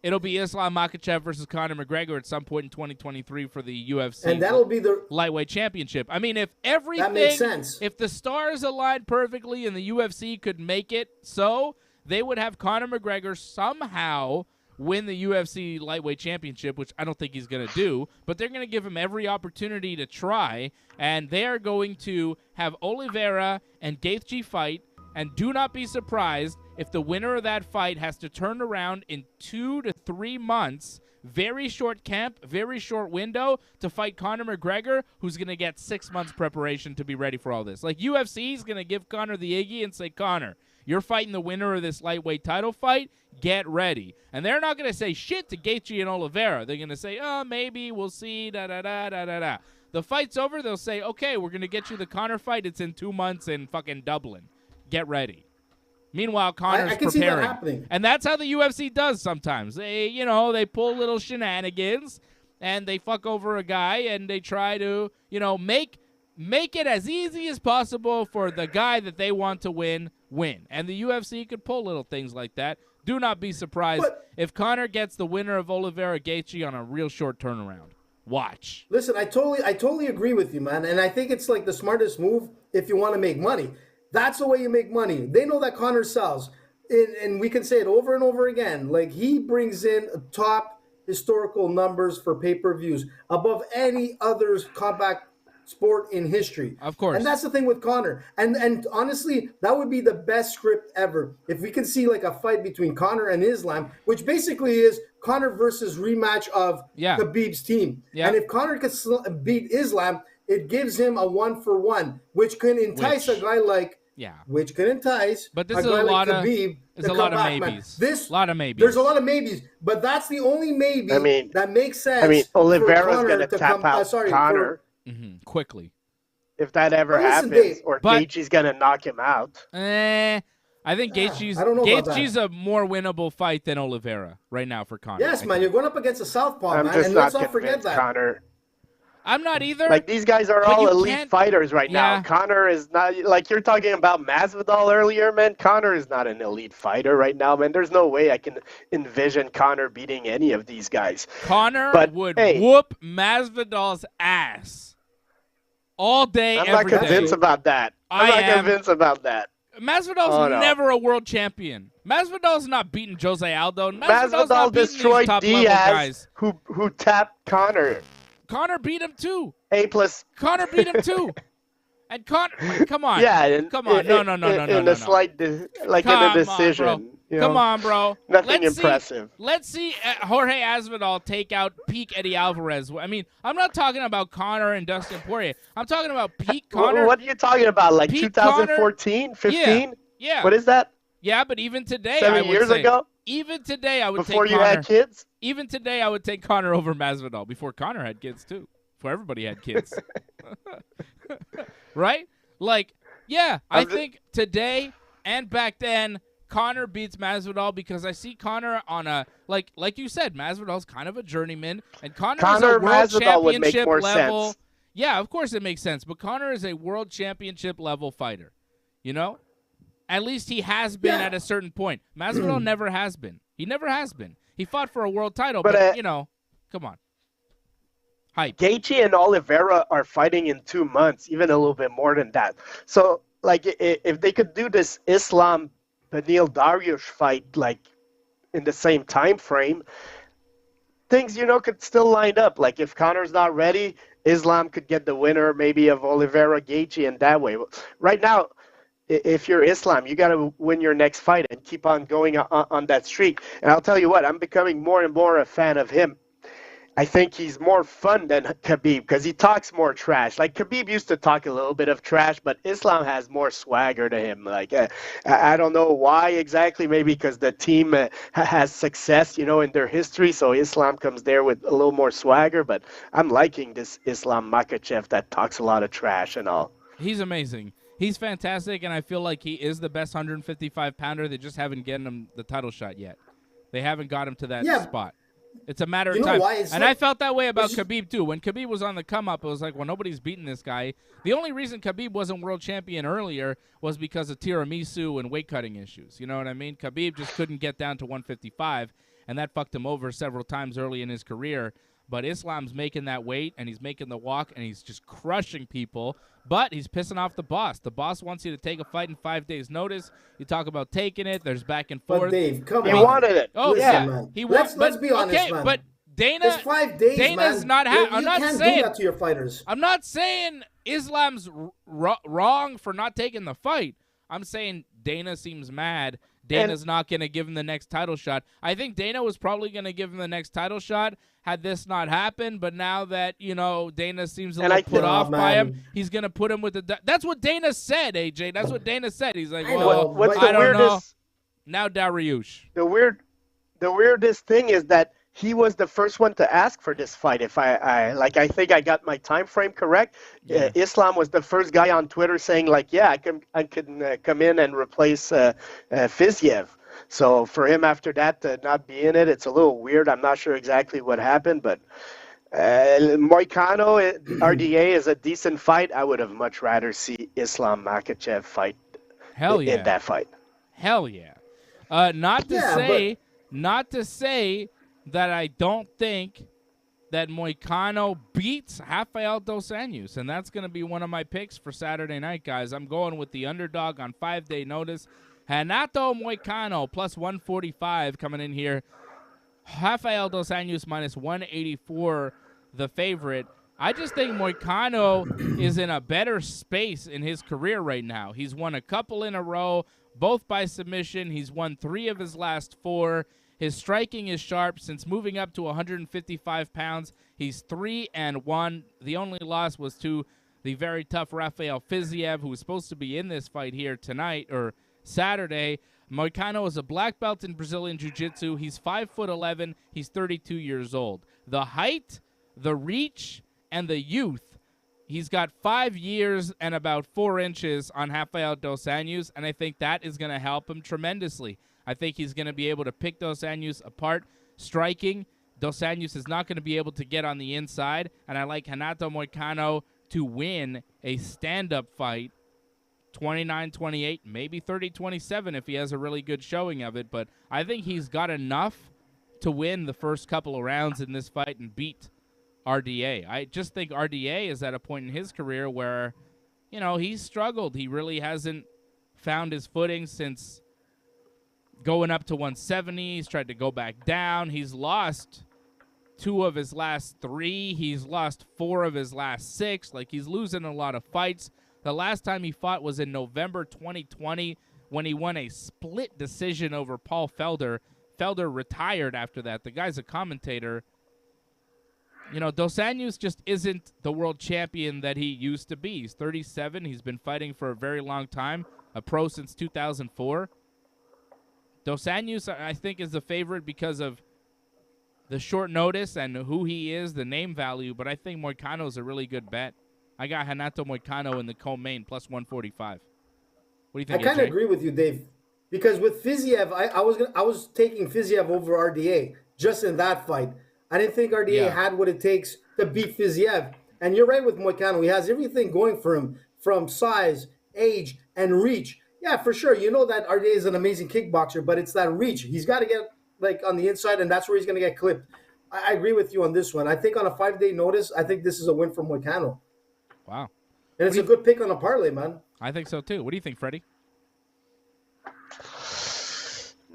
Speaker 1: it'll be Islam Makhachev versus Conor McGregor at some point in 2023 for the UFC.
Speaker 3: And that'll be the
Speaker 1: lightweight championship. I mean, if everything,
Speaker 3: that makes sense.
Speaker 1: If the stars aligned perfectly and the UFC could make it so, they would have Conor McGregor somehow win the UFC lightweight championship, which I don't think he's going to do, but they're going to give him every opportunity to try, and they are going to have Oliveira and Gaethje fight, and do not be surprised if the winner of that fight has to turn around in 2 to 3 months very short camp, very short window to fight Conor McGregor, who's going to get 6 months preparation to be ready for all this. Like, UFC is going to give Conor the Iggy and say, Conor, you're fighting the winner of this lightweight title fight. Get ready. And they're not going to say shit to Gaethje and Oliveira. They're going to say, oh, maybe, we'll see, da-da-da-da-da-da. The fight's over, they'll say, okay, we're going to get you the Conor fight. It's in 2 months in fucking Dublin. Get ready. Meanwhile, Conor's
Speaker 3: I can
Speaker 1: preparing.
Speaker 3: see that happening.
Speaker 1: And that's how the UFC does sometimes. They pull little shenanigans, and they fuck over a guy, and they try to, make it as easy as possible for the guy that they want to win. And the UFC could pull little things like that. Do not be surprised if Conor gets the winner of Oliveira Gaethje on a real short turnaround. Watch.
Speaker 3: Listen, I totally agree with you, man. And I think it's like the smartest move if you want to make money. That's the way you make money. They know that Conor sells. And we can say it over and over again. Like, he brings in top historical numbers for pay-per-views above any other combat sport in history.
Speaker 1: Of course.
Speaker 3: And that's the thing with Conor. And honestly, that would be the best script ever. If we can see like a fight between Conor and Islam, which basically is Conor versus rematch of Khabib's team. Yeah. And if Conor can beat Islam, it gives him a 1-for-1, which can entice a guy like which can entice
Speaker 1: but this
Speaker 3: a
Speaker 1: is
Speaker 3: guy
Speaker 1: a lot
Speaker 3: like
Speaker 1: of
Speaker 3: Khabib.
Speaker 1: There's a lot of maybes.
Speaker 3: A
Speaker 1: lot of maybes.
Speaker 3: There's a lot of maybes, but that's the only maybe that makes sense.
Speaker 4: Oliveira's going to tap out Conor
Speaker 1: quickly.
Speaker 4: If that ever happens,
Speaker 3: Dave,
Speaker 4: or Gaethje's going to knock him out.
Speaker 1: I think Gaethje's a more winnable fight than Oliveira right now for Conor.
Speaker 3: Yes, man. You're going up against a southpaw,
Speaker 4: man.
Speaker 3: And let's not forget that.
Speaker 4: Conor.
Speaker 1: I'm not either.
Speaker 4: Like, these guys are all elite fighters right now. Conor is not, like you're talking about Masvidal earlier, man. Conor is not an elite fighter right now, man. There's no way I can envision Conor beating any of these guys.
Speaker 1: Conor would whoop Masvidal's ass all day, every day.
Speaker 4: I'm not convinced about that. I'm not convinced about that.
Speaker 1: Masvidal's never a world champion. Masvidal's not beating Jose Aldo. Masvidal's not beating
Speaker 4: destroyed
Speaker 1: these top-level
Speaker 4: Diaz,
Speaker 1: guys.
Speaker 4: Who tapped Conor.
Speaker 1: Conor beat him too.
Speaker 4: A+.
Speaker 1: Conor beat him too. And Conor, come on.
Speaker 4: Yeah,
Speaker 1: come on. No.
Speaker 4: In a slight, in a decision.
Speaker 1: Come on, bro.
Speaker 4: Nothing impressive.
Speaker 1: Let's see Jorge Masvidal take out peak Eddie Alvarez. I mean, I'm not talking about Conor and Dustin Poirier. I'm talking about peak Conor.
Speaker 4: What are you talking about? Like 2014, 15?
Speaker 1: Yeah.
Speaker 4: What is that?
Speaker 1: Yeah, but even today,
Speaker 4: 7 years ago?
Speaker 1: Even today, I would take
Speaker 4: Before
Speaker 1: Conor.
Speaker 4: you had kids?
Speaker 1: Even today, I would take Conor over Masvidal. Before Conor had kids, too. Before everybody had kids. Right? Like, I think today and back then, Conor beats Masvidal because I see Conor on a, like you said, Masvidal's kind of a journeyman, and Conor is a world championship level.
Speaker 4: Sense.
Speaker 1: Yeah, of course it makes sense, but Conor is a world championship level fighter, At least he has been at a certain point. Masvidal never has been. He never has been. He fought for a world title, but come on. Hype.
Speaker 4: Gaethje and Oliveira are fighting in 2 months, even a little bit more than that. So, like, if they could do this Islam Beneil Dariush fight, like, in the same time frame, things, could still line up. Like, if Conor's not ready, Islam could get the winner maybe of Oliveira Gaethje in that way. Right now, if you're Islam, you got to win your next fight and keep on going on that streak. And I'll tell you what, I'm becoming more and more a fan of him. I think he's more fun than Khabib because he talks more trash. Like, Khabib used to talk a little bit of trash, but Islam has more swagger to him. Like, I don't know why exactly. Maybe because the team has success, in their history. So Islam comes there with a little more swagger. But I'm liking this Islam Makhachev that talks a lot of trash and all.
Speaker 1: He's amazing. He's fantastic, and I feel like he is the best 155-pounder. They just haven't gotten him the title shot yet. They haven't got him to that spot. It's a matter of time. And I felt that way about Khabib, too. When Khabib was on the come-up, it was like, well, nobody's beating this guy. The only reason Khabib wasn't world champion earlier was because of tiramisu and weight-cutting issues. You know what I mean? Khabib just couldn't get down to 155, and that fucked him over several times early in his career. But Islam's making that weight, and he's making the walk, and he's just crushing people. But he's pissing off the boss. The boss wants you to take a fight in 5 days' notice. You talk about taking it. There's back and forth.
Speaker 3: But Dave, come on.
Speaker 4: He wanted it.
Speaker 1: Oh,
Speaker 3: Listen,
Speaker 1: man.
Speaker 3: Let's be honest, man.
Speaker 1: But Dana,
Speaker 3: it's 5 days,
Speaker 1: Dana's
Speaker 3: man.
Speaker 1: not. I'm not
Speaker 3: can't
Speaker 1: saying
Speaker 3: do that to your fighters.
Speaker 1: I'm not saying Islam's wrong for not taking the fight. I'm saying Dana seems mad Dana's not going to give him the next title shot. I think Dana was probably going to give him the next title shot had this not happened, but now that, Dana seems a little put off by him, he's going to put him with the – that's what Dana said, AJ. That's what Dana said. He's like,
Speaker 4: what's
Speaker 1: I
Speaker 4: the
Speaker 1: don't
Speaker 4: weirdest,
Speaker 1: know. Now Dariush.
Speaker 4: The weirdest thing is that he was the first one to ask for this fight. If I think I got my time frame correct.
Speaker 1: Yeah.
Speaker 4: Islam was the first guy on Twitter saying like, yeah, I can come in and replace Fiziev. So for him after that to not be in it, it's a little weird. I'm not sure exactly what happened, but Moicano RDA is a decent fight. I would have much rather see Islam Makhachev fight in that fight.
Speaker 1: Hell yeah. Not to say that I don't think that Moicano beats Rafael dos Anjos, and that's going to be one of my picks for Saturday night, guys. I'm going with the underdog on 5-day notice. Renato Moicano plus 145 coming in here. Rafael dos Anjos minus 184, the favorite. I just think Moicano is in a better space in his career right now. He's won a couple in a row, both by submission. He's won 3 of his last 4. His striking is sharp. Since moving up to 155 pounds, he's 3-1. The only loss was to the very tough Rafael Fiziev, who was supposed to be in this fight here tonight or Saturday. Moicano is a black belt in Brazilian Jiu-Jitsu. He's 5'11". He's 32 years old. The height, the reach, and the youth. He's got 5 years and about 4 inches on Rafael dos Anjos, and I think that is going to help him tremendously. I think he's going to be able to pick dos Anjos apart. Striking, dos Anjos is not going to be able to get on the inside, and I like Renato Moicano to win a stand-up fight, 29-28, maybe 30-27 if he has a really good showing of it, but I think he's got enough to win the first couple of rounds in this fight and beat RDA. I just think RDA is at a point in his career where, he's struggled. He really hasn't found his footing since going up to 170. He's tried to go back down. He's lost 2 of his last 3. He's lost 4 of his last 6. Like, he's losing a lot of fights. The last time he fought was in November 2020 when he won a split decision over Paul Felder. Felder retired after that. The guy's a commentator. Dos Anjos just isn't the world champion that he used to be. He's 37. He's been fighting for a very long time, a pro since 2004. Dos Anjos, I think, is the favorite because of the short notice and who he is, the name value, but I think Moicano is a really good bet. I got Renato Moicano in the co-main plus 145. What do you think?
Speaker 3: I kind of agree with you, Dave, because with Fiziev, I was taking Fiziev over RDA just in that fight. I didn't think RDA had what it takes to beat Fiziev. And you're right with Moicano. He has everything going for him from size, age, and reach. Yeah, for sure. You know that RDA is an amazing kickboxer, but it's that reach. He's got to get on the inside, and that's where he's going to get clipped. I agree with you on this one. I think on a 5-day notice, I think this is a win for Moicano.
Speaker 1: Wow.
Speaker 3: And it's a good pick on a parlay, man.
Speaker 1: I think so, too. What do you think, Freddie?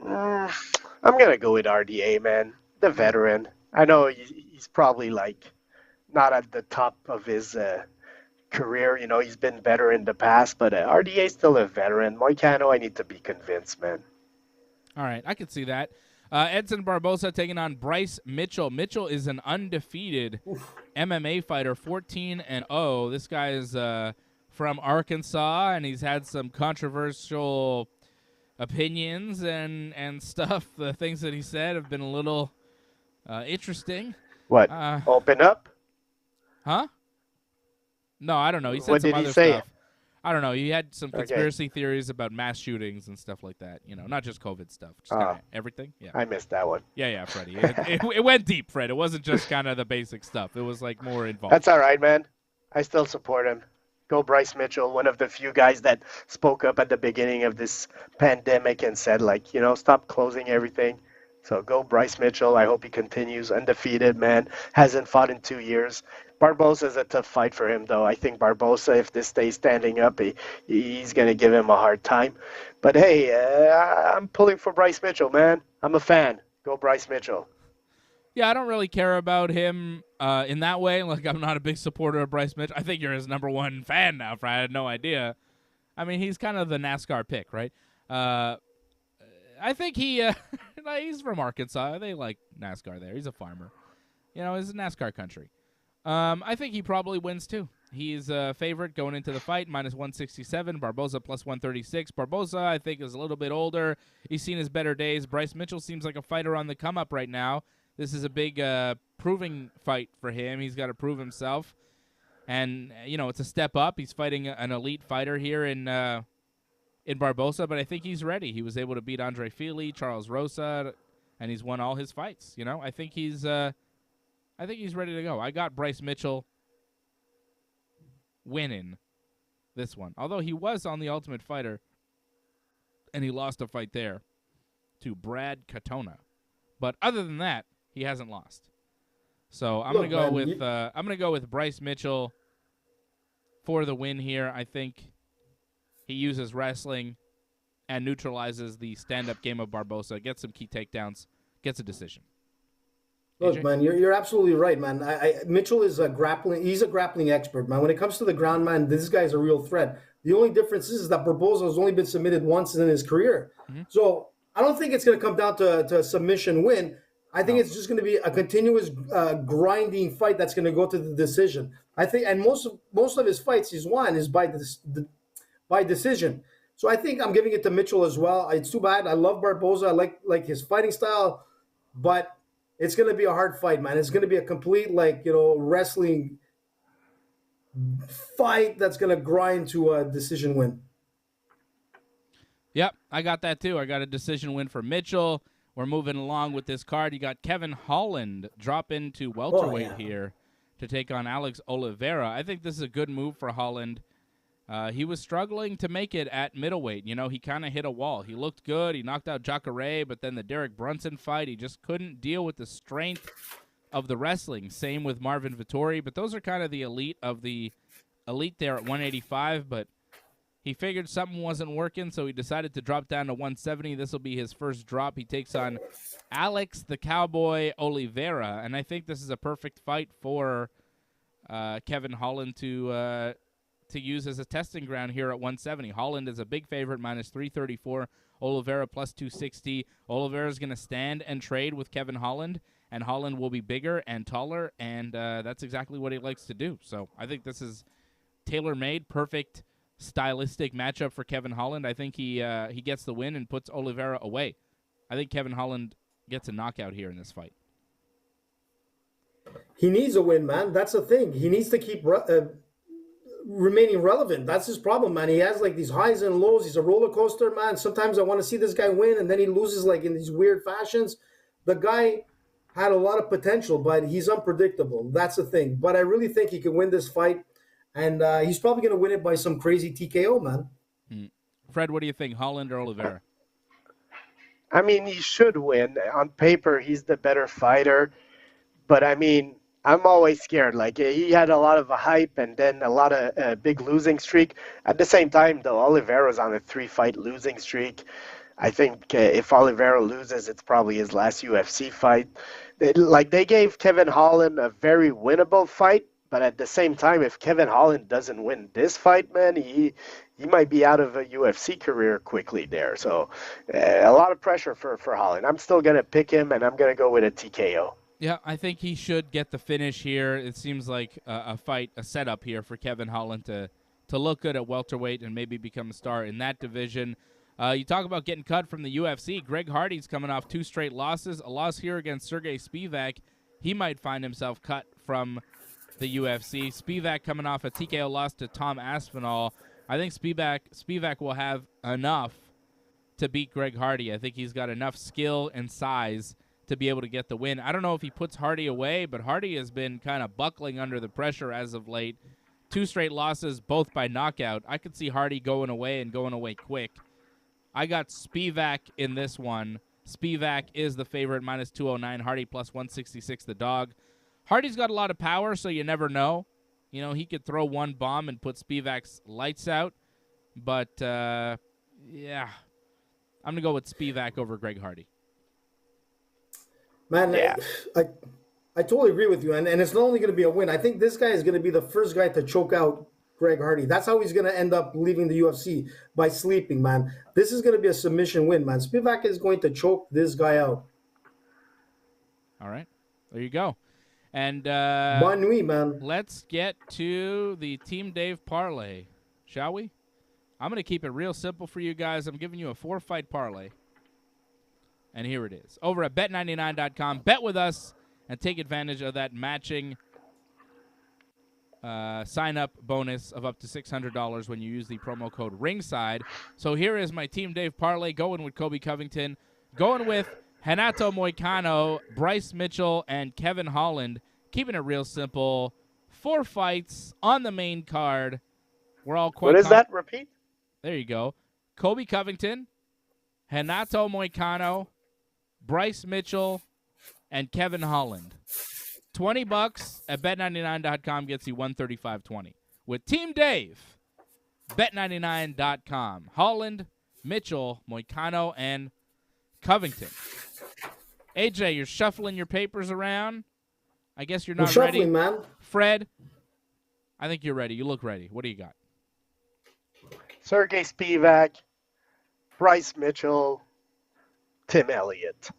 Speaker 4: I'm going to go with RDA, man. The veteran. I know he's probably, not at the top of his career. He's been better in the past, but RDA is still a veteran. Moicano, I need to be convinced, man.
Speaker 1: All right, I could see that. Edson Barbosa taking on Bryce Mitchell. Mitchell is an undefeated MMA fighter, 14-0. This guy is from Arkansas, and he's had some controversial opinions and stuff. The things that he said have been a little interesting.
Speaker 4: What? Open up?
Speaker 1: Huh? No, I don't know. He said
Speaker 4: What
Speaker 1: some
Speaker 4: did he
Speaker 1: other
Speaker 4: say?
Speaker 1: stuff. I don't know. He had some conspiracy theories about mass shootings and stuff like that. Not just COVID stuff. Just kinda everything. Yeah.
Speaker 4: I missed that one.
Speaker 1: Yeah, Freddie. It went deep, Fred. It wasn't just kind of the basic stuff. It was more involved.
Speaker 4: That's all right, man. I still support him. Go Bryce Mitchell, one of the few guys that spoke up at the beginning of this pandemic and said, stop closing everything. So go Bryce Mitchell. I hope he continues undefeated, man. Hasn't fought in 2 years. Barbosa is a tough fight for him, though. I think Barbosa, if this stays standing up, he's going to give him a hard time. But, hey, I'm pulling for Bryce Mitchell, man. I'm a fan. Go Bryce Mitchell.
Speaker 1: Yeah, I don't really care about him in that way. I'm not a big supporter of Bryce Mitchell. I think you're his number 1 fan now, Fred. I had no idea. I mean, he's kind of the NASCAR pick, right? I think he's from Arkansas. They like NASCAR there. He's a farmer. It's a NASCAR country. I think he probably wins too. He's a favorite going into the fight, -167. Barboza +136. Barboza, I think, is a little bit older. He's seen his better days. Bryce Mitchell seems like a fighter on the come-up right now. This is a big proving fight for him. He's got to prove himself. And, it's a step up. He's fighting an elite fighter here in Barboza, but I think he's ready. He was able to beat Andre Fili, Charles Rosa, and he's won all his fights. I think he's ready to go. I got Bryce Mitchell winning this one. Although he was on the Ultimate Fighter, and he lost a fight there to Brad Katona. But other than that, he hasn't lost. So I'm going to go with Bryce Mitchell for the win here. I think he uses wrestling and neutralizes the stand-up game of Barboza, gets some key takedowns, gets a decision.
Speaker 3: Look,
Speaker 1: AJ?
Speaker 3: man, you're absolutely right, man. Mitchell is he's a grappling expert, man. When it comes to the ground, man, this guy's a real threat. The only difference is that Barboza has only been submitted once in his career. Mm-hmm. So I don't think it's going to come down to a submission win. I think it's just going to be a continuous grinding fight that's going to go to the decision. I think, and most of his fights he's won is by decision. So I think I'm giving it to Mitchell as well. It's too bad. I love Barboza. I like his fighting style, but it's going to be a hard fight, man. It's going to be a complete, wrestling fight that's going to grind to a decision win.
Speaker 1: Yep, I got that too. I got a decision win for Mitchell. We're moving along with this card. You got Kevin Holland drop into welterweight here to take on Alex Oliveira. I think this is a good move for Holland. He was struggling to make it at middleweight. He kind of hit a wall. He looked good. He knocked out Jacare, but then the Derek Brunson fight, he just couldn't deal with the strength of the wrestling. Same with Marvin Vettori, but those are kind of the elite of the elite there at 185, but he figured something wasn't working, so he decided to drop down to 170. This will be his first drop. He takes on Alex the Cowboy Oliveira, and I think this is a perfect fight for Kevin Holland to use as a testing ground here at 170. Holland is a big favorite, -334. Oliveira +260. Oliveira's going to stand and trade with Kevin Holland, and Holland will be bigger and taller, and that's exactly what he likes to do. So I think this is tailor-made, perfect stylistic matchup for Kevin Holland. I think he gets the win and puts Oliveira away. I think Kevin Holland gets a knockout here in this fight.
Speaker 3: He needs a win, man. That's the thing. He needs to keep remaining relevant. That's his problem, man. He has these highs and lows. He's a roller coaster, man. Sometimes I want to see this guy win, and then he loses in these weird fashions. The guy had a lot of potential, but he's unpredictable. That's the thing. But I really think he can win this fight, and he's probably going to win it by some crazy TKO, man.
Speaker 1: Fred, what do you think, Holland or Oliveira?
Speaker 4: I mean, he should win. On paper, he's the better fighter. But, I mean, I'm always scared. He had a lot of hype and then a lot of big losing streak. At the same time, though, Oliveira's on a 3-fight losing streak. I think if Oliveira loses, it's probably his last UFC fight. They gave Kevin Holland a very winnable fight. But at the same time, if Kevin Holland doesn't win this fight, man, he might be out of a UFC career quickly there. So a lot of pressure for Holland. I'm still going to pick him, and I'm going to go with a TKO.
Speaker 1: Yeah, I think he should get the finish here. It seems like a setup here for Kevin Holland to look good at welterweight and maybe become a star in that division. You talk about getting cut from the UFC. Greg Hardy's coming off 2 straight losses. A loss here against Sergey Spivak. He might find himself cut from the UFC. Spivak coming off a TKO loss to Tom Aspinall. I think Spivak will have enough to beat Greg Hardy. I think he's got enough skill and size to be able to get the win. I don't know if he puts Hardy away, but Hardy has been kind of buckling under the pressure as of late. 2 straight losses, both by knockout. I could see Hardy going away and going away quick. I got Spivak in this one. Spivak is the favorite, -209. Hardy +166, the dog. Hardy's got a lot of power, so you never know. He could throw one bomb and put Spivak's lights out. But, yeah, I'm going to go with Spivak over Greg Hardy.
Speaker 3: Man, yeah. I totally agree with you. And it's not only going to be a win. I think this guy is going to be the first guy to choke out Greg Hardy. That's how he's going to end up leaving the UFC, by sleeping, man. This is going to be a submission win, man. Spivak is going to choke this guy out.
Speaker 1: All right. There you go. And
Speaker 3: Bonne nuit, man.
Speaker 1: let's get to the Team Dave parlay, shall we? I'm going to keep it real simple for you guys. I'm giving you a 4-fight parlay. And here it is. Over at bet99.com. Bet with us and take advantage of that matching sign-up bonus of up to $600 when you use the promo code Ringside. So here is my Team Dave parlay, going with Colby Covington, going with Renato Moicano, Bryce Mitchell, and Kevin Holland. Keeping it real simple. 4 fights on the main card. We're all quite.
Speaker 4: What is that? Repeat.
Speaker 1: There you go. Colby Covington, Renato Moicano, Bryce Mitchell, and Kevin Holland. $20 at bet99.com gets you $135.20. With Team Dave, bet99.com. Holland, Mitchell, Moicano, and Covington. AJ, you're shuffling your papers around. I guess you're not ready.
Speaker 3: Shuffling, man.
Speaker 1: Fred, I think you're ready. You look ready. What do you got?
Speaker 4: Sergey Spivak, Bryce Mitchell, Tim Elliott.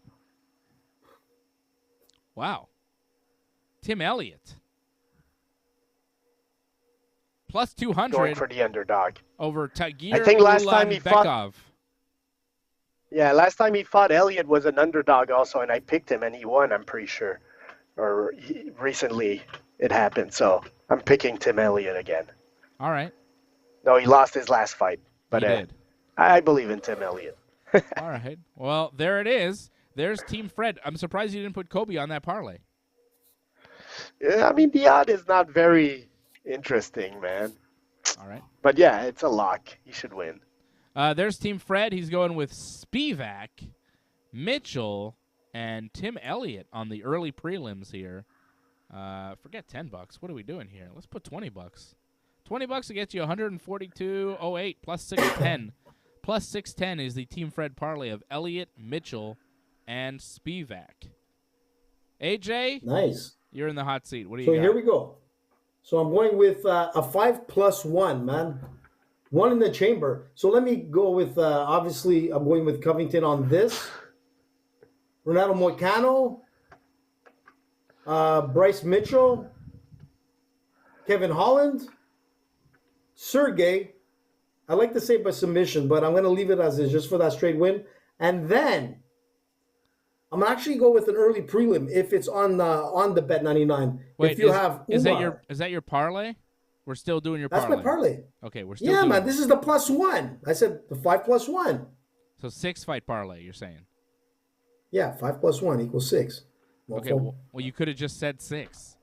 Speaker 1: Wow. Tim Elliott. Plus 200.
Speaker 4: Going for the underdog.
Speaker 1: Over Tagir
Speaker 4: I think last time he fought.
Speaker 1: Bekov.
Speaker 4: Yeah, last time he fought, Elliott was an underdog also, and I picked him, and he won, I'm pretty sure. Recently it happened, so I'm picking Tim Elliott again.
Speaker 1: All right.
Speaker 4: No, he lost his last fight, but
Speaker 1: He did.
Speaker 4: I believe in Tim Elliott.
Speaker 1: All right. Well, there it is. There's Team Fred. I'm surprised you didn't put Colby on that parlay.
Speaker 4: Yeah, I mean, the odd is not very interesting, man.
Speaker 1: All right.
Speaker 4: But yeah, it's a lock. He should win.
Speaker 1: There's Team Fred. He's going with Spivak, Mitchell, and Tim Elliott on the early prelims here. Forget $10. What are we doing here? Let's put $20. $20 to get you 142.08 plus 610. Plus 610 is the Team Fred parlay of Elliott, Mitchell, and Spivak. AJ,
Speaker 3: Nice.
Speaker 1: you're in the hot seat. What do you
Speaker 3: So
Speaker 1: got?
Speaker 3: here we go. So I'm going with a 5+1, man. One in the chamber. So let me go with, obviously, I'm going with Covington on this. Renato Moicano, Bryce Mitchell, Kevin Holland, Sergey. I like to say by submission, but I'm going to leave it as is just for that straight win. And then I'm going to actually go with an early prelim if it's on the Bet99.
Speaker 1: Wait,
Speaker 3: if you have Umar.
Speaker 1: is that your parlay? We're still doing your
Speaker 3: That's
Speaker 1: parlay.
Speaker 3: my parlay.
Speaker 1: Okay, we're still
Speaker 3: Yeah,
Speaker 1: doing
Speaker 3: man, this is the +1. I said the 5+1.
Speaker 1: So 6-fight parlay, you're saying.
Speaker 3: Yeah, 5+1 equals 6.
Speaker 1: Okay, well, you could have just said 6.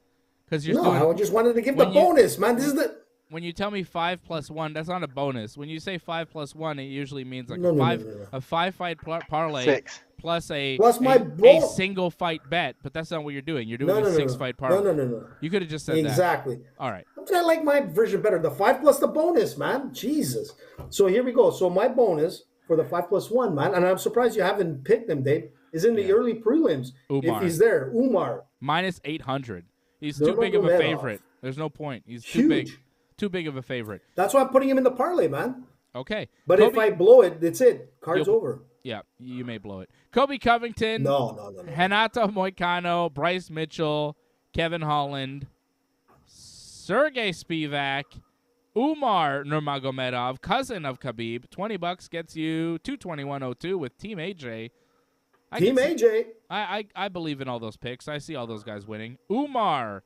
Speaker 1: Because you're
Speaker 3: No,
Speaker 1: doing,
Speaker 3: I just wanted to give the
Speaker 1: when you-
Speaker 3: bonus, man. This is the
Speaker 1: when you tell me 5+1, that's not a bonus. When you say 5+1, it usually means like
Speaker 3: No,
Speaker 1: a
Speaker 3: no,
Speaker 1: five
Speaker 3: no, no, no.
Speaker 1: a 5-fight parlay
Speaker 4: 6.
Speaker 1: plus a
Speaker 3: Plus my
Speaker 1: a
Speaker 3: bro-
Speaker 1: single fight bet. But that's not what you're doing. You're doing
Speaker 3: no,
Speaker 1: a
Speaker 3: no, no,
Speaker 1: 6-fight parlay.
Speaker 3: No.
Speaker 1: You could have just said that.
Speaker 3: Exactly.
Speaker 1: All right.
Speaker 3: I like my version better. The 5 plus the bonus, man. Jesus. So here we go. So my bonus for the 5+1, man, and I'm surprised you haven't picked him, Dave, is in the early prelims.
Speaker 1: Umar.
Speaker 3: If he's there, Umar.
Speaker 1: Minus 800. He's
Speaker 3: They're
Speaker 1: too big of a
Speaker 3: Nurmagomedov.
Speaker 1: favorite. There's no point. He's too big.
Speaker 3: Huge.
Speaker 1: Too big of a favorite.
Speaker 3: That's why I'm putting him in the parlay, man.
Speaker 1: Okay.
Speaker 3: But if I blow it, that's it. Card's over.
Speaker 1: Yeah, you may blow it. Colby Covington.
Speaker 3: No.
Speaker 1: Renato Moicano, Bryce Mitchell, Kevin Holland, Sergey Spivak, Umar Nurmagomedov, cousin of Khabib. $20 gets you $221.02 with Team AJ.
Speaker 3: Team AJ.
Speaker 1: I believe in all those picks. I see all those guys winning. Umar,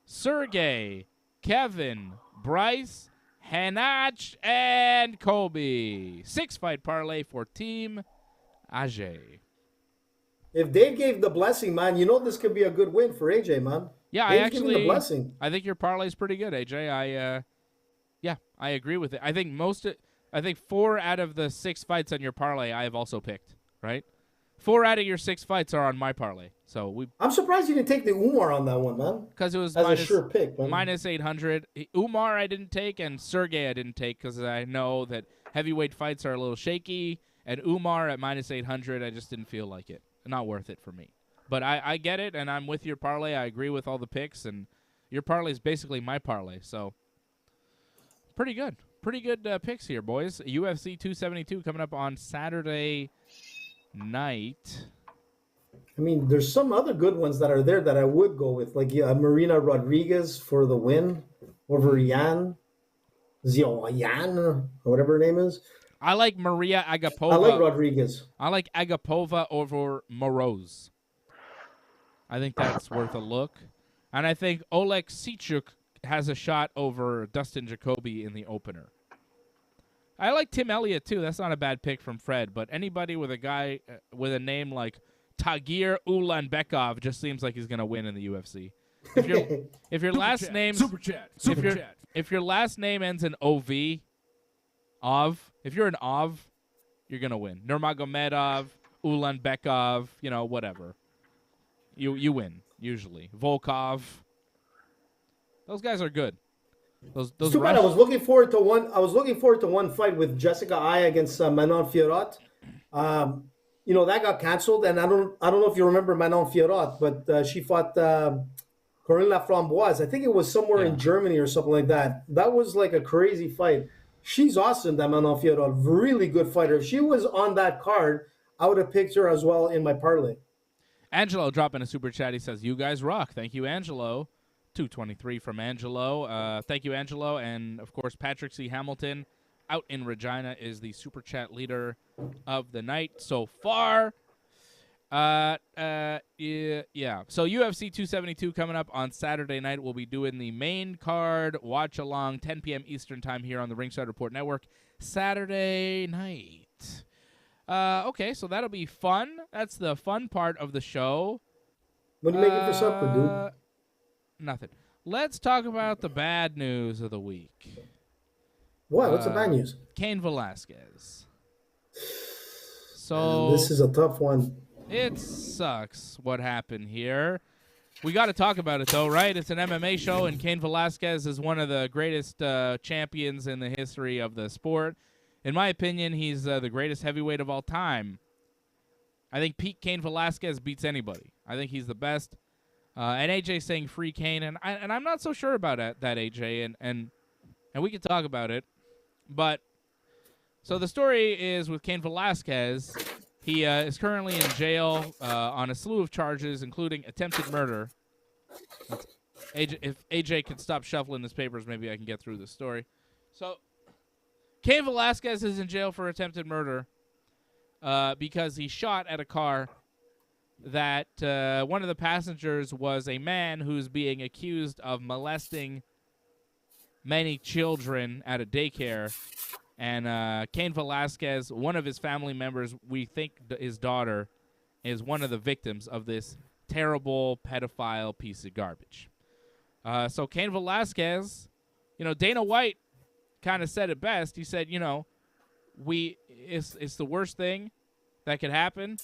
Speaker 1: Sergey, Kevin, Bryce, Hanach, and Colby. 6-fight parlay for Team AJ.
Speaker 3: If Dave gave the blessing, man, you know this could be a good win for AJ, man.
Speaker 1: Yeah,
Speaker 3: Dave's giving the blessing.
Speaker 1: I think your parlay's pretty good, AJ. I agree with it. I think 4 out of the 6 fights on your parlay I have also picked, right? 4 out of your 6 fights are on my parlay. So
Speaker 3: I'm surprised you didn't take the Umar on that one, man.
Speaker 1: because it was
Speaker 3: As
Speaker 1: minus,
Speaker 3: a sure pick, man.
Speaker 1: minus 800. Umar I didn't take, and Sergey I didn't take because I know that heavyweight fights are a little shaky. And Umar at minus 800, I just didn't feel like it. Not worth it for me. But I get it, and I'm with your parlay. I agree with all the picks, and your parlay is basically my parlay. So Pretty good. Pretty good picks here, boys. UFC 272 coming up on Saturday night.
Speaker 3: I mean, there's some other good ones that are there that I would go with, like Marina Rodriguez for the win over Yan or whatever her name is.
Speaker 1: I like Maria Agapova.
Speaker 3: I like Rodriguez.
Speaker 1: I like Agapova over Moroz. I think that's worth a look. And I think Oleg Sichuk has a shot over Dustin Jacoby in the opener. I like Tim Elliott, too. That's not a bad pick from Fred. But anybody with a guy with a name like Tagir Ulanbekov just seems like he's going to win in the UFC. If your last name if your last name ends in OV, if you're an Ov, you're going to win. Nurmagomedov, Ulanbekov, whatever. You win usually. Volkov. Those guys are good. Those
Speaker 3: too bad. I was looking forward to one fight with Jessica Ai against Manon Fiorot. That got canceled, and I don't know if you remember Manon Fiorot, but she fought Corinne Laframboise. I think it was somewhere in Germany or something like that. That was like a crazy fight. She's awesome, that Manon Fiorot. Really good fighter. If she was on that card, I would have picked her as well in my parlay.
Speaker 1: Angelo dropping a super chat. He says, "You guys rock." Thank you, Angelo. 223 from Angelo. Thank you, Angelo. And, of course, Patrick C. Hamilton out in Regina is the super chat leader of the night so far. Yeah. So UFC 272 coming up on Saturday night. We'll be doing the main card watch along 10 p.m. Eastern time here on the Ringside Report Network Saturday night. Okay, so that'll be fun. That's the fun part of the show.
Speaker 3: What are you making for supper, dude?
Speaker 1: Nothing. Let's talk about the bad news of the week.
Speaker 3: What? What's the bad news?
Speaker 1: Cain Velasquez. So
Speaker 3: this is a tough one.
Speaker 1: It sucks what happened here. We got to talk about it, though, right? It's an MMA show, and Cain Velasquez is one of the greatest champions in the history of the sport. In my opinion, he's the greatest heavyweight of all time. I think Cain Velasquez beats anybody. I think he's the best. And AJ saying free Cain, and I'm not so sure about that, AJ, and we can talk about it. But so the story is with Cain Velasquez. He is currently in jail on a slew of charges, including attempted murder. If AJ could stop shuffling his papers, maybe I can get through this story. So Cain Velasquez is in jail for attempted murder because he shot at a car that one of the passengers was a man who's being accused of molesting many children at a daycare. And Cain Velasquez, one of his family members, we think his daughter, is one of the victims of this terrible pedophile piece of garbage. So Cain Velasquez, Dana White kind of said it best. He said, it's the worst thing that could happen.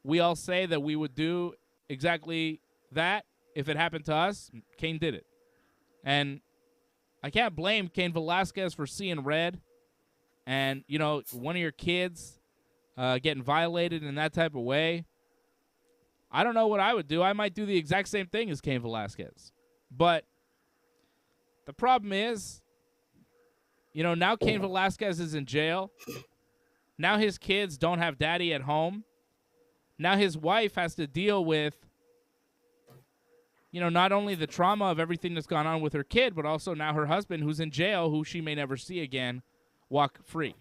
Speaker 1: We all say that we would do exactly that if it happened to us. Cain did it. And I can't blame Cain Velasquez for seeing red and, one of your kids getting violated in that type of way. I don't know what I would do. I might do the exact same thing as Cain Velasquez. But the problem is, now Cain Velasquez is in jail. Now his kids don't have daddy at home. Now his wife has to deal with, not only the trauma of everything that's gone on with her kid, but also now her husband who's in jail, who she may never see again, walk free.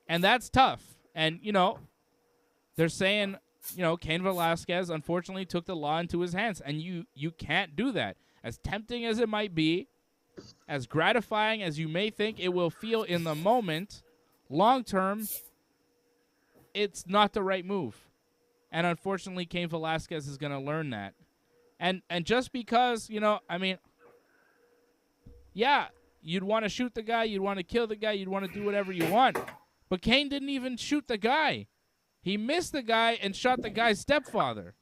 Speaker 1: And that's tough. And, they're saying, Cain Velasquez unfortunately took the law into his hands. And you can't do that. As tempting as it might be, as gratifying as you may think it will feel in the moment, long term, it's not the right move. And unfortunately, Cain Velasquez is going to learn that. And just because, yeah, you'd want to shoot the guy, you'd want to kill the guy, you'd want to do whatever you want. But Cain didn't even shoot the guy. He missed the guy and shot the guy's stepfather.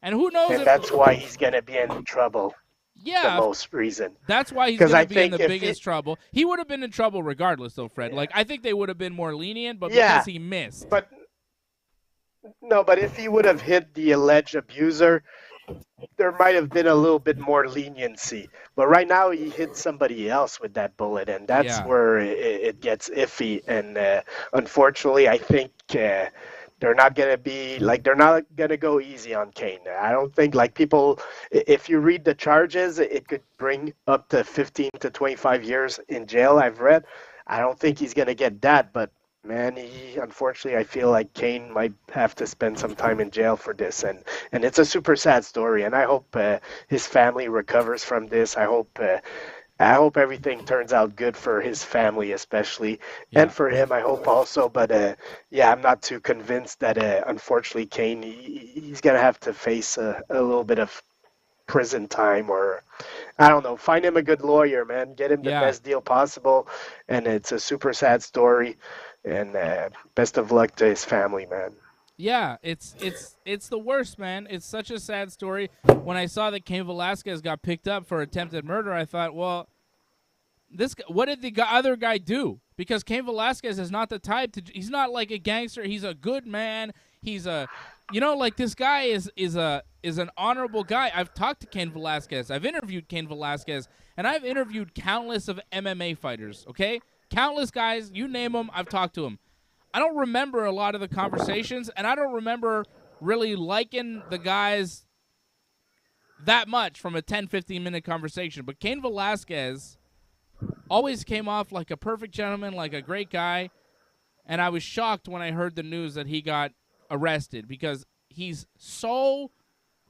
Speaker 1: And who knows
Speaker 4: and that's why he's going to be in trouble.
Speaker 1: Yeah.
Speaker 4: The most reason.
Speaker 1: That's why he's going to be in the biggest trouble. He would have been in trouble regardless, though, Fred. Yeah. I think they would have been more lenient, but because he missed.
Speaker 4: But if he would have hit the alleged abuser, there might have been a little bit more leniency. But right now, he hit somebody else with that bullet, and that's
Speaker 1: Yeah.
Speaker 4: where it gets iffy. And unfortunately, I think they're not gonna go easy on Cain. I don't think like people. If you read the charges, it could bring up to 15 to 25 years in jail. I've read. I don't think he's gonna get that, but man, unfortunately, I feel like Cain might have to spend some time in jail for this, and it's a super sad story. And I hope his family recovers from this. I hope everything turns out good for his family, especially,
Speaker 1: Yeah.
Speaker 4: and for him. I hope also. But yeah, I'm not too convinced that unfortunately Cain he's gonna have to face a little bit of prison time, or I don't know, find him a good lawyer, man, get him the
Speaker 1: Yeah.
Speaker 4: best deal possible. And it's a super sad story, and best of luck to his family, man.
Speaker 1: Yeah, it's the worst, man. It's such a sad story. When I saw that Cain Velasquez got picked up for attempted murder, I thought, well, what did the other guy do? Because Cain Velasquez is not the type to. He's not like a gangster. He's a good man. He's a, like this guy is an honorable guy. I've talked to Cain Velasquez. I've interviewed Cain Velasquez, and I've interviewed countless of MMA fighters. Okay, countless guys. You name them, I've talked to them. I don't remember a lot of the conversations, and I don't remember really liking the guys that much from a 10, 15-minute conversation. But Cain Velasquez always came off like a perfect gentleman, like a great guy, and I was shocked when I heard the news that he got arrested because he's so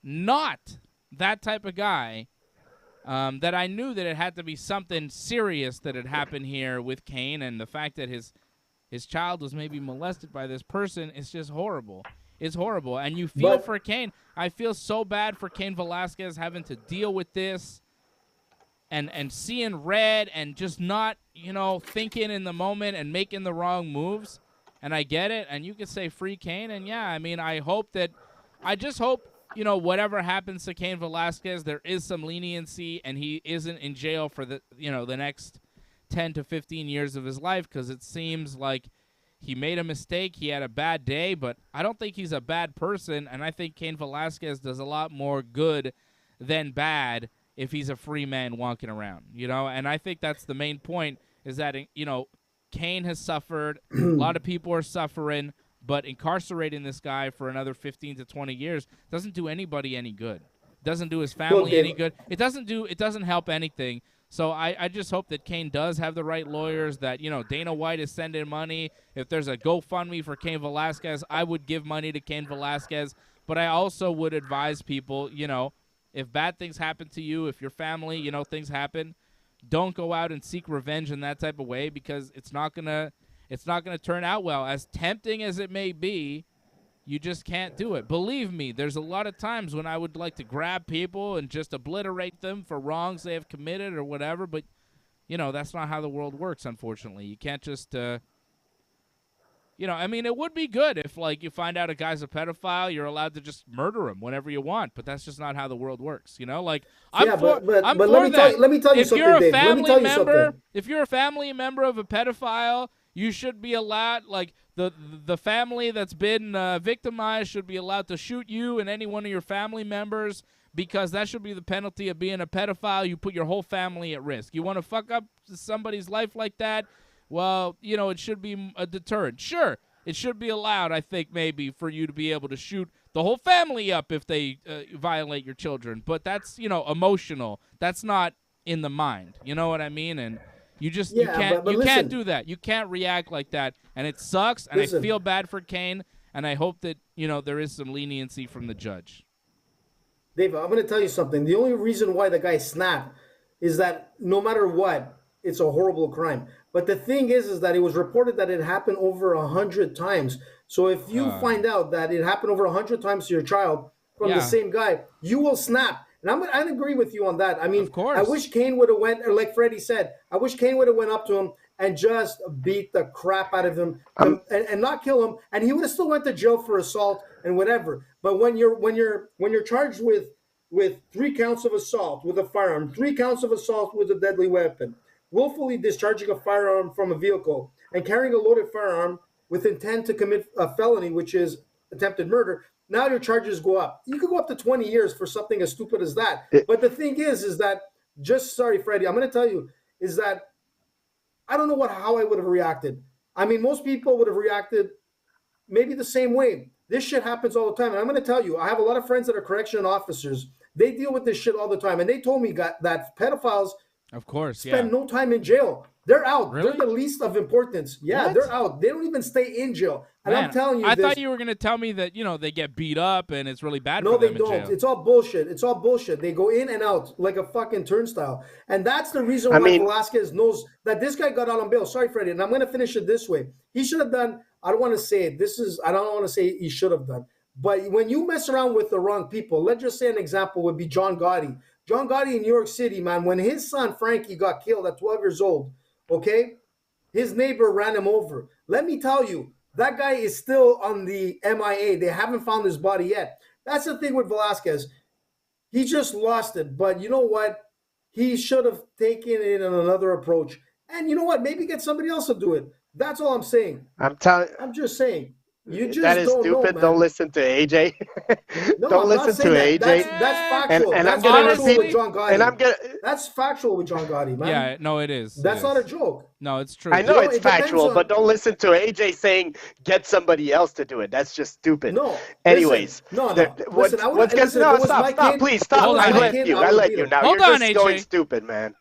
Speaker 1: not that type of guy that I knew that it had to be something serious that had happened here with Cain, and the fact that his child was maybe molested by this person is just horrible. It's horrible. And you feel for Cain. I feel so bad for Cain Velasquez having to deal with this and seeing red and just not, thinking in the moment and making the wrong moves. And I get it. And you can say free Cain. And, yeah, I mean, I just hope, whatever happens to Cain Velasquez, there is some leniency and he isn't in jail for the next 10 to 15 years of his life, because it seems like he made a mistake. He had a bad day, but I don't think he's a bad person, and I think Cain Velasquez does a lot more good than bad if he's a free man walking around, and I think that's the main point, is that, Cain has suffered, a lot of people are suffering, but incarcerating this guy for another 15 to 20 years doesn't do anybody any good. Doesn't do his family any good. It doesn't help anything. So I just hope that Cain does have the right lawyers, that, Dana White is sending money. If there's a GoFundMe for Cain Velasquez, I would give money to Cain Velasquez. But I also would advise people, if bad things happen to you, if your family, things happen, don't go out and seek revenge in that type of way, because it's not gonna turn out well. As tempting as it may be, you just can't do it. Believe me, there's a lot of times when I would like to grab people and just obliterate them for wrongs they have committed or whatever, but, that's not how the world works, unfortunately. You can't just, it would be good if, like, you find out a guy's a pedophile, you're allowed to just murder him whenever you want, but that's just not how the world works, Like, I'm for that.
Speaker 3: Let me tell you something, Dave. Let me tell you something.
Speaker 1: If you're a family member of a pedophile, you should be allowed, like, the family that's been victimized should be allowed to shoot you and any one of your family members, because that should be the penalty of being a pedophile. You put your whole family at risk. You want to fuck up somebody's life like that? Well, it should be a deterrent. Sure, it should be allowed, I think, maybe, for you to be able to shoot the whole family up if they violate your children. But that's, emotional. That's not in the mind. You know what I mean? And you can't do that. You can't react like that, and it sucks. And I feel bad for Cain, and I hope that there is some leniency from the judge.
Speaker 3: Dave, I'm going to tell you something. The only reason why the guy snapped is that no matter what, it's a horrible crime. But the thing is that it was reported that it happened over 100 times. So if you find out that it happened over 100 times to your child from the same guy, you will snap. And I agree with you on that. I mean,
Speaker 1: of course.
Speaker 3: I wish Cain would have went, or like Freddie said, I wish Cain would have went up to him and just beat the crap out of him and not kill him. And he would have still went to jail for assault and whatever. But when you're charged with 3 counts of assault with a firearm, 3 counts of assault with a deadly weapon, willfully discharging a firearm from a vehicle, and carrying a loaded firearm with intent to commit a felony, which is attempted murder. Now your charges go up. You could go up to 20 years for something as stupid as that. But the thing is that sorry, Freddie, I'm going to tell you is that I don't know how I would have reacted. I mean, most people would have reacted maybe the same way. This shit happens all the time. And I'm going to tell you, I have a lot of friends that are correction officers. They deal with this shit all the time. And they told me that pedophiles
Speaker 1: of course,
Speaker 3: spend no time in jail. They're out.
Speaker 1: Really?
Speaker 3: They're the least of importance. Yeah,
Speaker 1: What?
Speaker 3: They're out. They don't even stay in jail. And
Speaker 1: Man,
Speaker 3: I'm telling you
Speaker 1: I
Speaker 3: this.
Speaker 1: thought you were going to tell me that, they get beat up and it's really bad
Speaker 3: No,
Speaker 1: for them
Speaker 3: they
Speaker 1: in
Speaker 3: don't.
Speaker 1: jail.
Speaker 3: It's all bullshit. It's all bullshit. They go in and out like a fucking turnstile. And that's the reason why Velasquez knows that this guy got out on bail. Sorry, Freddie. And I'm going to finish it this way. He should have done, I don't want to say it. I don't want to say he should have done. But when you mess around with the wrong people, let's just say an example would be John Gotti. John Gotti in New York City, man, when his son Frankie got killed at 12 years old, okay, his neighbor ran him over. Let me tell you, that guy is still on the MIA. They haven't found his body yet. That's the thing with Velasquez. He just lost it. But you know what? He should have taken it in another approach. And you know what? Maybe get somebody else to do it. That's all I'm saying. I'm just saying. You just
Speaker 4: that is
Speaker 3: don't
Speaker 4: stupid.
Speaker 3: know, man.
Speaker 4: Don't listen to AJ.
Speaker 3: No,
Speaker 4: don't
Speaker 3: I'm not
Speaker 4: listen to
Speaker 3: saying
Speaker 4: AJ.
Speaker 3: That's factual.
Speaker 4: And
Speaker 3: that's
Speaker 4: I'm gonna
Speaker 3: factual
Speaker 4: repeat.
Speaker 3: with John Gotti.
Speaker 4: And I'm gonna.
Speaker 3: That's factual with John Gotti, man.
Speaker 1: Yeah, no, it is.
Speaker 3: That's not a joke.
Speaker 1: No, it's true.
Speaker 4: I know it's
Speaker 3: it depends
Speaker 4: factual,
Speaker 3: on-
Speaker 4: but don't listen to AJ saying get somebody else to do it. That's just stupid.
Speaker 3: No.
Speaker 4: Anyways,
Speaker 3: no.
Speaker 4: What's stop, please stop.
Speaker 1: Hold on,
Speaker 4: I let
Speaker 1: AJ.
Speaker 4: you. I let you now.
Speaker 1: Hold
Speaker 4: You're
Speaker 1: on,
Speaker 4: just
Speaker 1: AJ.
Speaker 4: going stupid, man.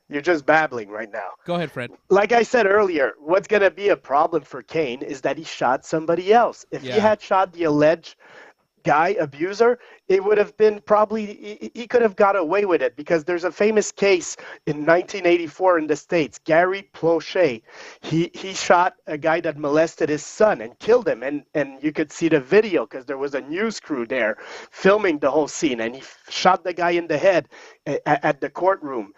Speaker 4: You're just babbling right now.
Speaker 1: Go ahead, Fred.
Speaker 4: Like I said earlier, what's going to be a problem for Cain is that he shot somebody else. If he had shot the alleged abuser, it would have been he could have got away with it because there's a famous case in 1984 in the States. Gary Plauché, he shot a guy that molested his son and killed him. And you could see the video because there was a news crew there filming the whole scene. And he shot the guy in the head at the courtroom.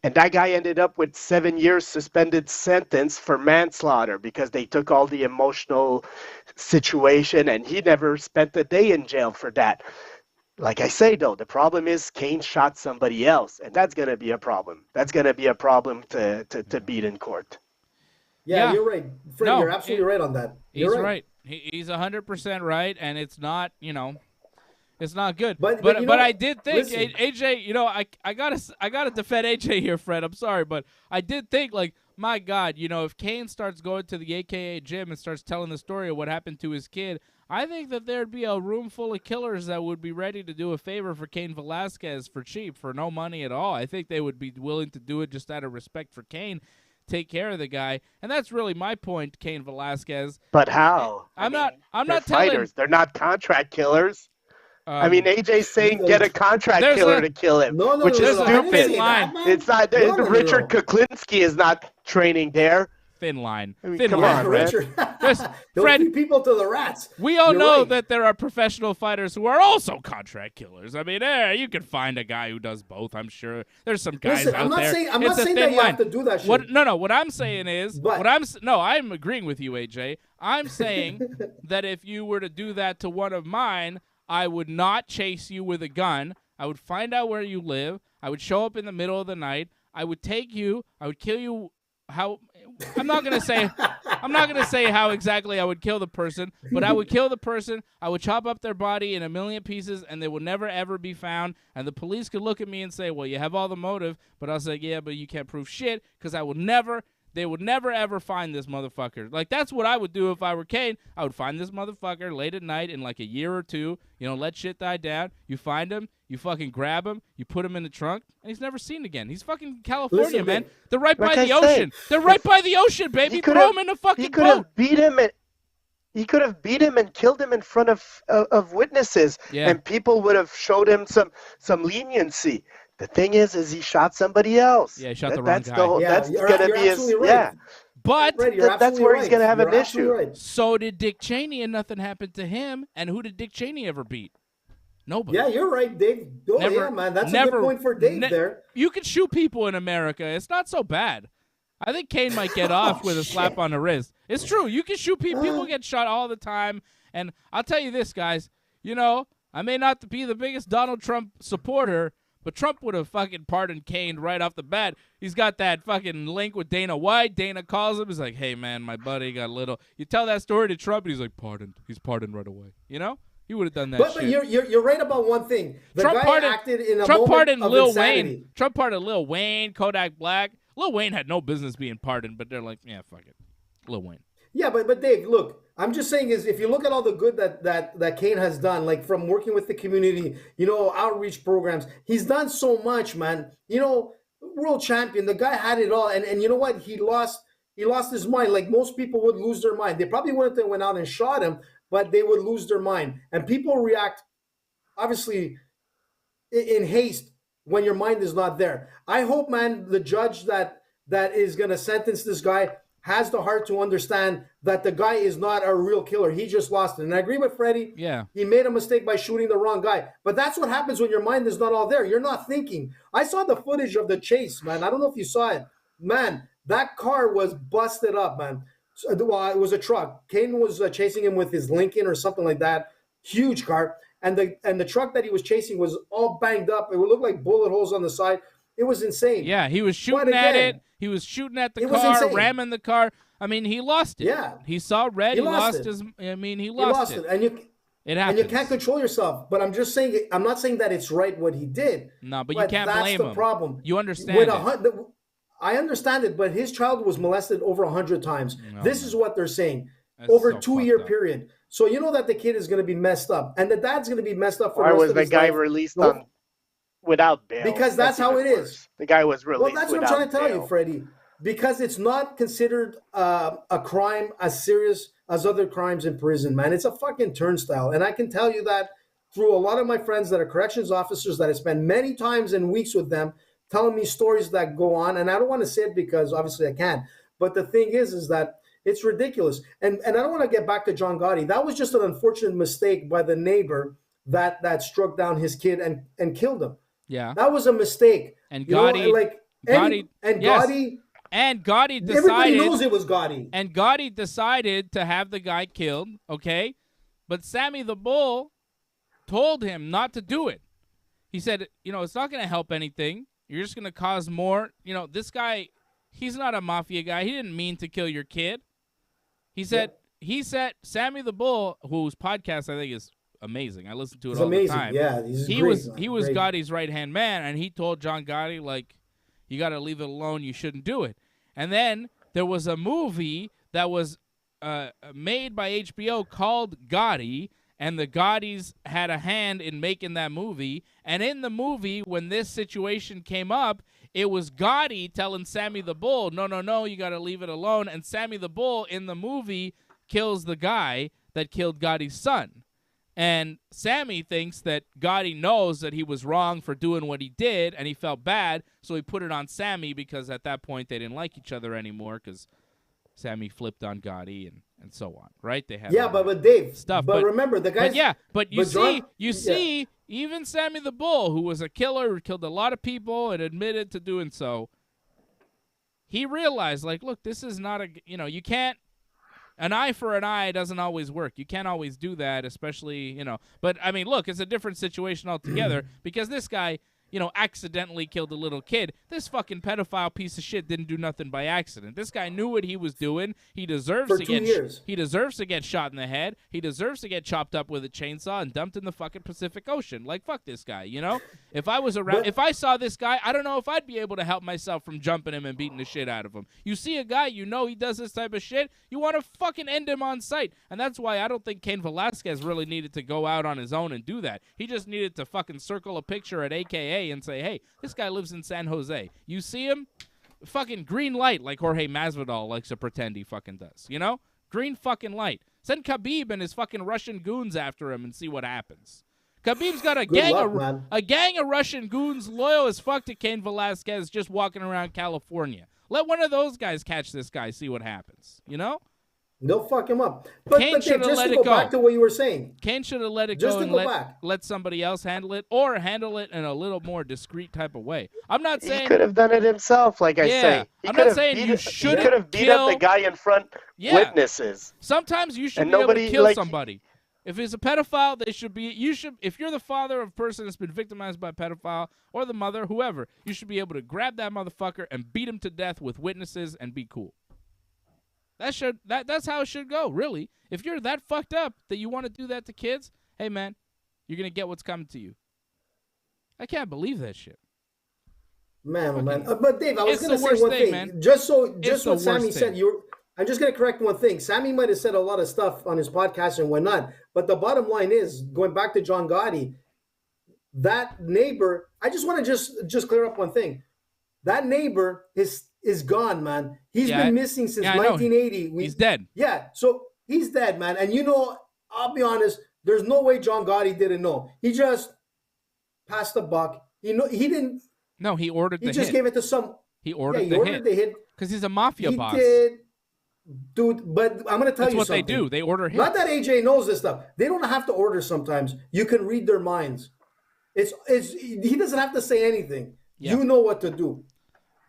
Speaker 4: And that guy ended up with 7 years suspended sentence for manslaughter because they took all the emotional situation, and he never spent a day in jail for that. Like I say, though, the problem is Cain shot somebody else, and that's going to be a problem. That's going to be a problem to beat in court.
Speaker 3: Yeah, you're right. Fred, you're absolutely right on that.
Speaker 1: He's right. He's 100% right, and it's not, it's not good. But I did think AJ, I gotta defend AJ here, Fred. I'm sorry, but I did think my God, if Cain starts going to the AKA gym and starts telling the story of what happened to his kid, I think that there'd be a room full of killers that would be ready to do a favor for Cain Velasquez for cheap, for no money at all. I think they would be willing to do it just out of respect for Cain. Take care of the guy, and that's really my point, Cain Velasquez.
Speaker 4: But how?
Speaker 1: I'm not
Speaker 4: fighters. They're not contract killers. AJ's saying get a contract killer to kill him, which is stupid. It's not. Richard Kuklinski is not training there.
Speaker 1: Thin line.
Speaker 4: Come on,
Speaker 3: Richard.
Speaker 1: Fred,
Speaker 3: people to the rats.
Speaker 1: We all know that there are professional fighters who are also contract killers. I mean, you can find a guy who does both. I'm sure there's some guys out there.
Speaker 3: I'm not saying that you have to do that shit.
Speaker 1: What I'm saying is, I'm agreeing with you, AJ. I'm saying that if you were to do that to one of mine, I would not chase you with a gun. I would find out where you live. I would show up in the middle of the night. I would take you. I would kill you. I'm not gonna say how exactly I would kill the person, but I would kill the person. I would chop up their body in a million pieces, and they will never ever be found. And the police could look at me and say, "Well, you have all the motive," but I'll say, "Yeah, but you can't prove shit because they would never ever find this motherfucker." That's what I would do if I were Cain. I would find this motherfucker late at night in a year or two. Let shit die down. You find him. You fucking grab him. You put him in the trunk, and he's never seen again. He's fucking California, man. They're right by the ocean. They're right by the ocean, baby. Throw him in the fucking boat.
Speaker 4: He could have beat him and killed him in front of witnesses, and people would have showed him some leniency. The thing is he shot somebody else.
Speaker 1: Yeah, he shot the wrong guy.
Speaker 4: That's gonna be his.
Speaker 3: Right.
Speaker 4: Yeah.
Speaker 1: But
Speaker 4: that's where he's gonna have an issue.
Speaker 3: Right.
Speaker 1: So did Dick Cheney, and nothing happened to him. And who did Dick Cheney ever beat? Nobody.
Speaker 3: Yeah, you're right, Dave. Yeah, man. That's a good point for Dave there.
Speaker 1: You can shoot people in America. It's not so bad. I think Cain might get off with a slap on the wrist. It's true. You can shoot people. People get shot all the time. And I'll tell you this, guys. I may not be the biggest Donald Trump supporter, But Trump would have fucking pardoned Cain right off the bat. He's got that fucking link with Dana White. Dana calls him. He's like, hey, man, my buddy got a little. You tell that story to Trump, and he's like, pardoned. He's pardoned right away. You know? He would have done that
Speaker 3: But
Speaker 1: shit.
Speaker 3: you're right about one thing. The
Speaker 1: Trump
Speaker 3: guy
Speaker 1: pardoned,
Speaker 3: acted in a
Speaker 1: Trump
Speaker 3: moment
Speaker 1: pardoned
Speaker 3: of
Speaker 1: Lil
Speaker 3: insanity.
Speaker 1: Wayne. Trump pardoned Lil Wayne, Kodak Black. Lil Wayne had no business being pardoned, but they're like, yeah, fuck it. Lil Wayne.
Speaker 3: Yeah, but Dave, look, I'm just saying is if you look at all the good that Cain has done, like from working with the community, outreach programs, he's done so much, man. World champion, the guy had it all, and you know what? He lost his mind. Like most people would lose their mind. They probably wouldn't have went out and shot him, but they would lose their mind. And people react, obviously, in haste when your mind is not there. I hope, man, the judge that is going to sentence this guy has the heart to understand that the guy is not a real killer. He just lost it. And I agree with Freddie.
Speaker 1: Yeah.
Speaker 3: He made a mistake by shooting the wrong guy. But that's what happens when your mind is not all there. You're not thinking. I saw the footage of the chase, man. I don't know if you saw it. Man, that car was busted up, man. Well, it was a truck. Cain was chasing him with his Lincoln or something like that. Huge car. And the truck that he was chasing was all banged up. It would look like bullet holes on the side. It was insane.
Speaker 1: Yeah, he was shooting at it. He was shooting at the car, ramming the car. I mean, he lost it.
Speaker 3: Yeah.
Speaker 1: He saw red. He lost his. I mean, he lost it.
Speaker 3: And
Speaker 1: it happens.
Speaker 3: And you can't control yourself. But I'm just saying. I'm not saying that it's right what he did.
Speaker 1: No, but you can't blame him.
Speaker 3: That's the problem.
Speaker 1: You understand it.
Speaker 3: I understand it, but his child was molested over 100 times.
Speaker 1: No,
Speaker 3: this is what they're saying.
Speaker 1: That's
Speaker 3: Over
Speaker 1: so
Speaker 3: a 2-year
Speaker 1: fucked up.
Speaker 3: period. So you know that the kid is going to be messed up. And the dad's going to be messed up for
Speaker 4: Why
Speaker 3: the rest
Speaker 4: was
Speaker 3: of
Speaker 4: the
Speaker 3: his
Speaker 4: guy
Speaker 3: life.
Speaker 4: released on without bail?
Speaker 3: Because that's how
Speaker 4: even
Speaker 3: it
Speaker 4: worse.
Speaker 3: is.
Speaker 4: The guy was released.
Speaker 3: Well, that's what I'm trying to tell you, Freddie. Because it's not considered a crime as serious as other crimes in prison, man. It's a fucking turnstile. And I can tell you that through a lot of my friends that are corrections officers that I spend many times and weeks with them telling me stories that go on. And I don't want to say it because obviously I can't. But the thing is that it's ridiculous. And I don't want to get back to John Gotti. That was just an unfortunate mistake by the neighbor that struck down his kid and killed him.
Speaker 1: Yeah.
Speaker 3: That was a mistake.
Speaker 1: And
Speaker 3: Gotti,
Speaker 1: Gotti decided.
Speaker 3: Everybody knows it was Gotti.
Speaker 1: And Gotti decided to have the guy killed, okay? But Sammy the Bull told him not to do it. He said, it's not going to help anything. You're just going to cause more. This guy, he's not a mafia guy. He didn't mean to kill your kid. He said, Sammy the Bull, whose podcast I think is amazing. I listen to it all the time.
Speaker 3: Yeah,
Speaker 1: he was Gotti's right-hand man, and he told John Gotti, like, you got to leave it alone. You shouldn't do it. And then there was a movie that was made by HBO called Gotti, and the Gottis had a hand in making that movie. And in the movie, when this situation came up, it was Gotti telling Sammy the Bull, no, you got to leave it alone. And Sammy the Bull in the movie kills the guy that killed Gotti's son. And Sammy thinks that Gotti knows that he was wrong for doing what he did, and he felt bad, so he put it on Sammy because at that point they didn't like each other anymore because Sammy flipped on Gotti and so on, right? They had
Speaker 3: but Dave,
Speaker 1: stuff.
Speaker 3: But remember, the guys.
Speaker 1: But you see, even Sammy the Bull, who was a killer, who killed a lot of people and admitted to doing so, he realized, like, look, this is not you can't. An eye for an eye doesn't always work. You can't always do that, especially, But, I mean, look, it's a different situation altogether because this guy, accidentally killed a little kid. This fucking pedophile piece of shit didn't do nothing by accident. This guy knew what he was doing. He deserves
Speaker 3: for
Speaker 1: to
Speaker 3: 2
Speaker 1: get
Speaker 3: years.
Speaker 1: He deserves to get shot in the head. He deserves to get chopped up with a chainsaw and dumped in the fucking Pacific Ocean. Like, fuck this guy, If I was around, if I saw this guy, I don't know if I'd be able to help myself from jumping him and beating the shit out of him. You see a guy, he does this type of shit, you want to fucking end him on sight. And that's why I don't think Cain Velasquez really needed to go out on his own and do that. He just needed to fucking circle a picture at AKA and say, hey, this guy lives in San Jose. You see him? Fucking green light like Jorge Masvidal likes to pretend he fucking does. Green fucking light. Send Khabib and his fucking Russian goons after him and see what happens. Khabib's got a gang of Russian goons loyal as fuck to Cain Velasquez just walking around California. Let one of those guys catch this guy, see what happens.
Speaker 3: They'll fuck him up. But
Speaker 1: Cain should have let it
Speaker 3: go.
Speaker 1: go.
Speaker 3: Back to what you were saying.
Speaker 1: Cain should have let it
Speaker 3: Just
Speaker 1: go
Speaker 3: to
Speaker 1: and
Speaker 3: go
Speaker 1: let somebody else handle it, or handle it in a little more discreet type of way. I'm not saying
Speaker 4: he could have done it himself, like I say.
Speaker 1: I'm not saying you shouldn't
Speaker 4: He could have beat up the guy in front witnesses.
Speaker 1: Sometimes you should be able to kill somebody. If he's a pedophile, if you're the father of a person that's been victimized by a pedophile, or the mother, whoever, you should be able to grab that motherfucker and beat him to death with witnesses and be cool. That's how it should go, really. If you're that fucked up that you want to do that to kids, hey man, you're gonna get what's coming to you. I can't believe that shit.
Speaker 3: Man, man. But Dave, I was gonna say one thing.
Speaker 1: Man.
Speaker 3: Just what Sammy said. I'm just gonna correct one thing. Sammy might have said a lot of stuff on his podcast and whatnot, but the bottom line is, going back to John Gotti, that neighbor. I just want to just clear up one thing. That neighbor is gone, man. He's been missing since 1980.
Speaker 1: He's dead.
Speaker 3: Yeah, so he's dead, man. And I'll be honest. There's no way John Gotti didn't know. He just passed the buck. He didn't. No,
Speaker 1: he ordered the hit.
Speaker 3: He just gave it to some.
Speaker 1: He ordered
Speaker 3: the hit
Speaker 1: because he's a mafia boss.
Speaker 3: He did. Dude, but I'm going to tell you something.
Speaker 1: That's what they do. They order hits.
Speaker 3: Not that AJ knows this stuff. They don't have to order sometimes. You can read their minds. He doesn't have to say anything. Yeah. You know what to do.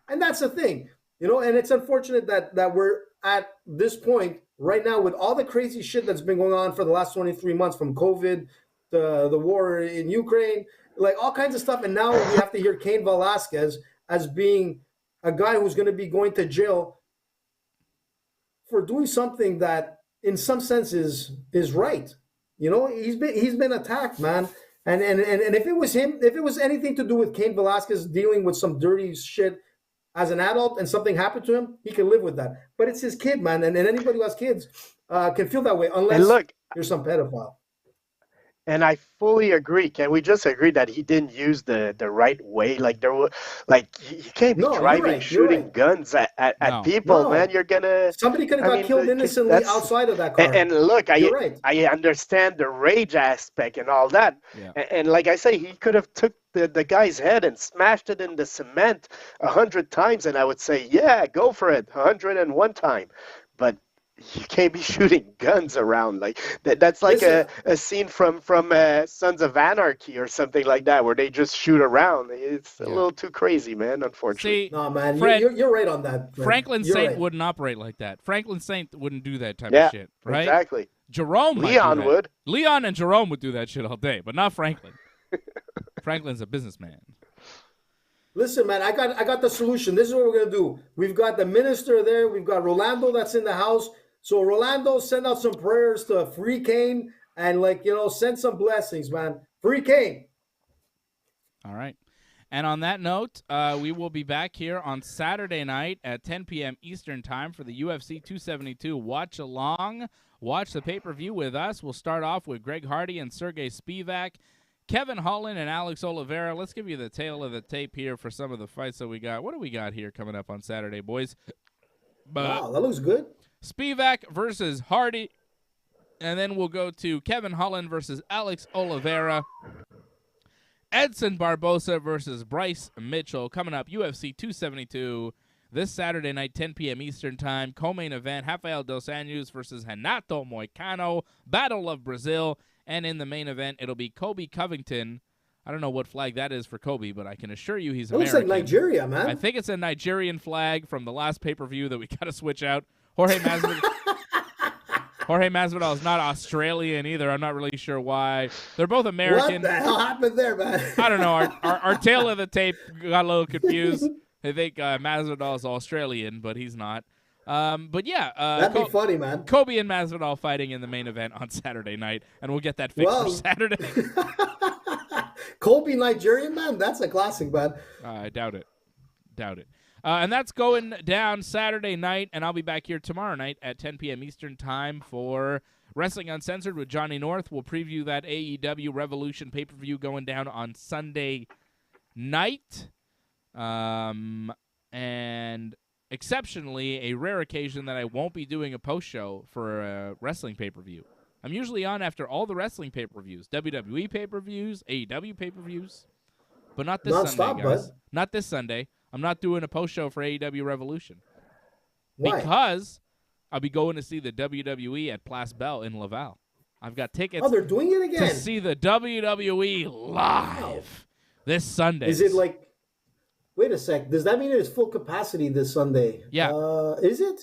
Speaker 3: And that's the thing. And it's unfortunate that we're at this point right now with all the crazy shit that's been going on for the last 23 months, from COVID to the war in Ukraine, like all kinds of stuff. And now we have to hear Cain Velasquez as being a guy who's going to be going to jail for doing something that in some sense is right. He's been attacked, man. And if it was him, if it was anything to do with Cain Velasquez dealing with some dirty shit as an adult and something happened to him, he can live with that. But it's his kid, man. And anybody who has kids can feel that way unless you're some pedophile.
Speaker 4: And I fully agree. Can we just agree that he didn't use the right way? Like you can't be driving, shooting guns at people, man. You're gonna.
Speaker 3: Somebody could have got killed innocently outside of that car.
Speaker 4: And look, I understand the rage aspect and all that. Yeah. And like I say, he could have took the guy's head and smashed it in the cement 100 times, and I would say, yeah, go for it, 101 time. But you can't be shooting guns around like that. That's like a scene from Sons of Anarchy or something like that, where they just shoot around. It's a little too crazy, man. Unfortunately.
Speaker 3: See, no, man, you're right on that. Man.
Speaker 1: Franklin Saint wouldn't operate like that. Franklin Saint wouldn't do that type of shit, right?
Speaker 4: Exactly.
Speaker 1: Jerome,
Speaker 4: Leon would.
Speaker 1: Leon and Jerome would do that shit all day, but not Franklin. Franklin's a businessman.
Speaker 3: Listen, man, I got the solution. This is what we're gonna do. We've got the minister there. We've got Rolando that's in the house. So Rolando, send out some prayers to free Cain and send some blessings, man. Free Cain.
Speaker 1: All right. And on that note, we will be back here on Saturday night at 10 p.m. Eastern Time for the UFC 272 watch along. Watch the pay-per-view with us. We'll start off with Greg Hardy and Sergey Spivak, Kevin Holland and Alex Oliveira. Let's give you the tail of the tape here for some of the fights that we got. What do we got here coming up on Saturday, boys?
Speaker 3: Wow, that looks good.
Speaker 1: Spivak versus Hardy. And then we'll go to Kevin Holland versus Alex Oliveira. Edson Barbosa versus Bryce Mitchell. Coming up, UFC 272 this Saturday night, 10 p.m. Eastern Time. Co-main event, Rafael dos Anjos versus Renato Moicano. Battle of Brazil. And in the main event, it'll be Colby Covington. I don't know what flag that is for Colby, but I can assure you he's American.
Speaker 3: It looks like Nigeria, man.
Speaker 1: I think it's a Nigerian flag from the last pay-per-view that we got to switch out. Jorge Masvidal is not Australian either. I'm not really sure why. They're both American.
Speaker 3: What the hell happened there, man?
Speaker 1: I don't know. Our tail of the tape got a little confused. I think Masvidal is Australian, but he's not. But yeah.
Speaker 3: That'd be funny, man.
Speaker 1: Colby and Masvidal fighting in the main event on Saturday night, and we'll get that fixed for Saturday.
Speaker 3: Colby Nigerian, man? That's a classic, man.
Speaker 1: I doubt it. And that's going down Saturday night, and I'll be back here tomorrow night at 10 p.m. Eastern Time for Wrestling Uncensored with Johnny North. We'll preview that AEW Revolution pay-per-view going down on Sunday night. And exceptionally, a rare occasion that I won't be doing a post-show for a wrestling pay-per-view. I'm usually on after all the wrestling pay-per-views, WWE pay-per-views, AEW pay-per-views, but not this Sunday, guys.
Speaker 3: Bud.
Speaker 1: Not this Sunday. I'm not doing a post-show for AEW Revolution.
Speaker 3: Why?
Speaker 1: Because I'll be going to see the WWE at Place Belle in Laval. I've got tickets
Speaker 3: they're doing it again.
Speaker 1: to see the WWE live this Sunday.
Speaker 3: Is it like, wait a sec, does that mean it's full capacity this Sunday?
Speaker 1: Yeah.
Speaker 3: Is it?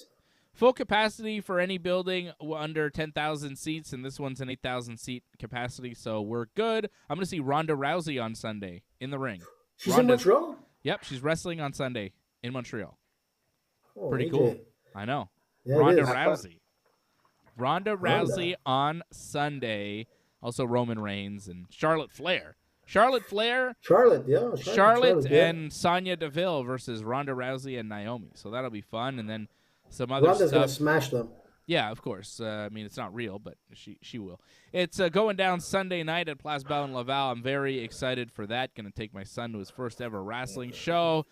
Speaker 1: Full capacity for any building under 10,000 seats, and this one's an 8,000 seat capacity, so we're good. I'm going to see Ronda Rousey on Sunday in the ring.
Speaker 3: She's in Montreal?
Speaker 1: Yep, she's wrestling on Sunday in Montreal.
Speaker 3: Oh,
Speaker 1: Pretty
Speaker 3: AJ.
Speaker 1: cool. I know.
Speaker 3: Yeah,
Speaker 1: Ronda
Speaker 3: it is.
Speaker 1: Rousey. Ronda Rousey on Sunday. Also Roman Reigns and Charlotte Flair. Charlotte,
Speaker 3: yeah. Charlotte, yeah.
Speaker 1: and Sonya Deville versus Ronda Rousey and Naomi. So that'll be fun. And then some other
Speaker 3: Ronda's
Speaker 1: stuff.
Speaker 3: going to smash them.
Speaker 1: Yeah, of course. I mean, it's not real, but she will. It's going down Sunday night at Place Bell in Laval. I'm very excited for that. Going to take my son to his first ever wrestling show.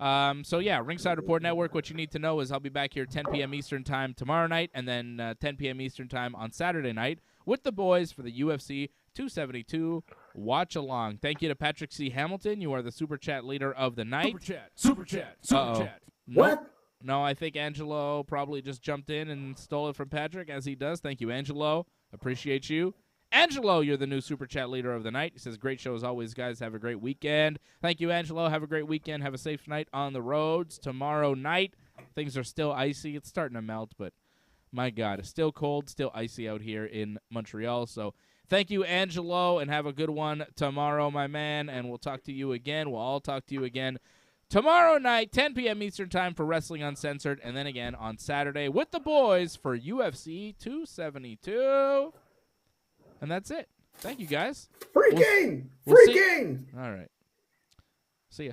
Speaker 1: So, yeah, Ringside Report Network, what you need to know is I'll be back here 10 p.m. Eastern Time tomorrow night and then 10 p.m. Eastern Time on Saturday night with the boys for the UFC 272 Watch Along. Thank you to Patrick C. Hamilton. You are the Super Chat leader of the night.
Speaker 2: Super chat.
Speaker 3: What?
Speaker 1: No, I think Angelo probably just jumped in and stole it from Patrick, as he does. Thank you, Angelo. Appreciate you. Angelo, you're the new Super Chat leader of the night. He says, great show as always, guys. Have a great weekend. Thank you, Angelo. Have a great weekend. Have a safe night on the roads. Tomorrow night, things are still icy. It's starting to melt, but my God, it's still cold, still icy out here in Montreal. So thank you, Angelo, and have a good one tomorrow, my man. And we'll talk to you again. We'll all talk to you again tomorrow night, 10 p.m. Eastern Time for Wrestling Uncensored, and then again on Saturday with the boys for UFC 272. And that's it. Thank you, guys.
Speaker 3: Free game! Free game!
Speaker 1: All right. See ya.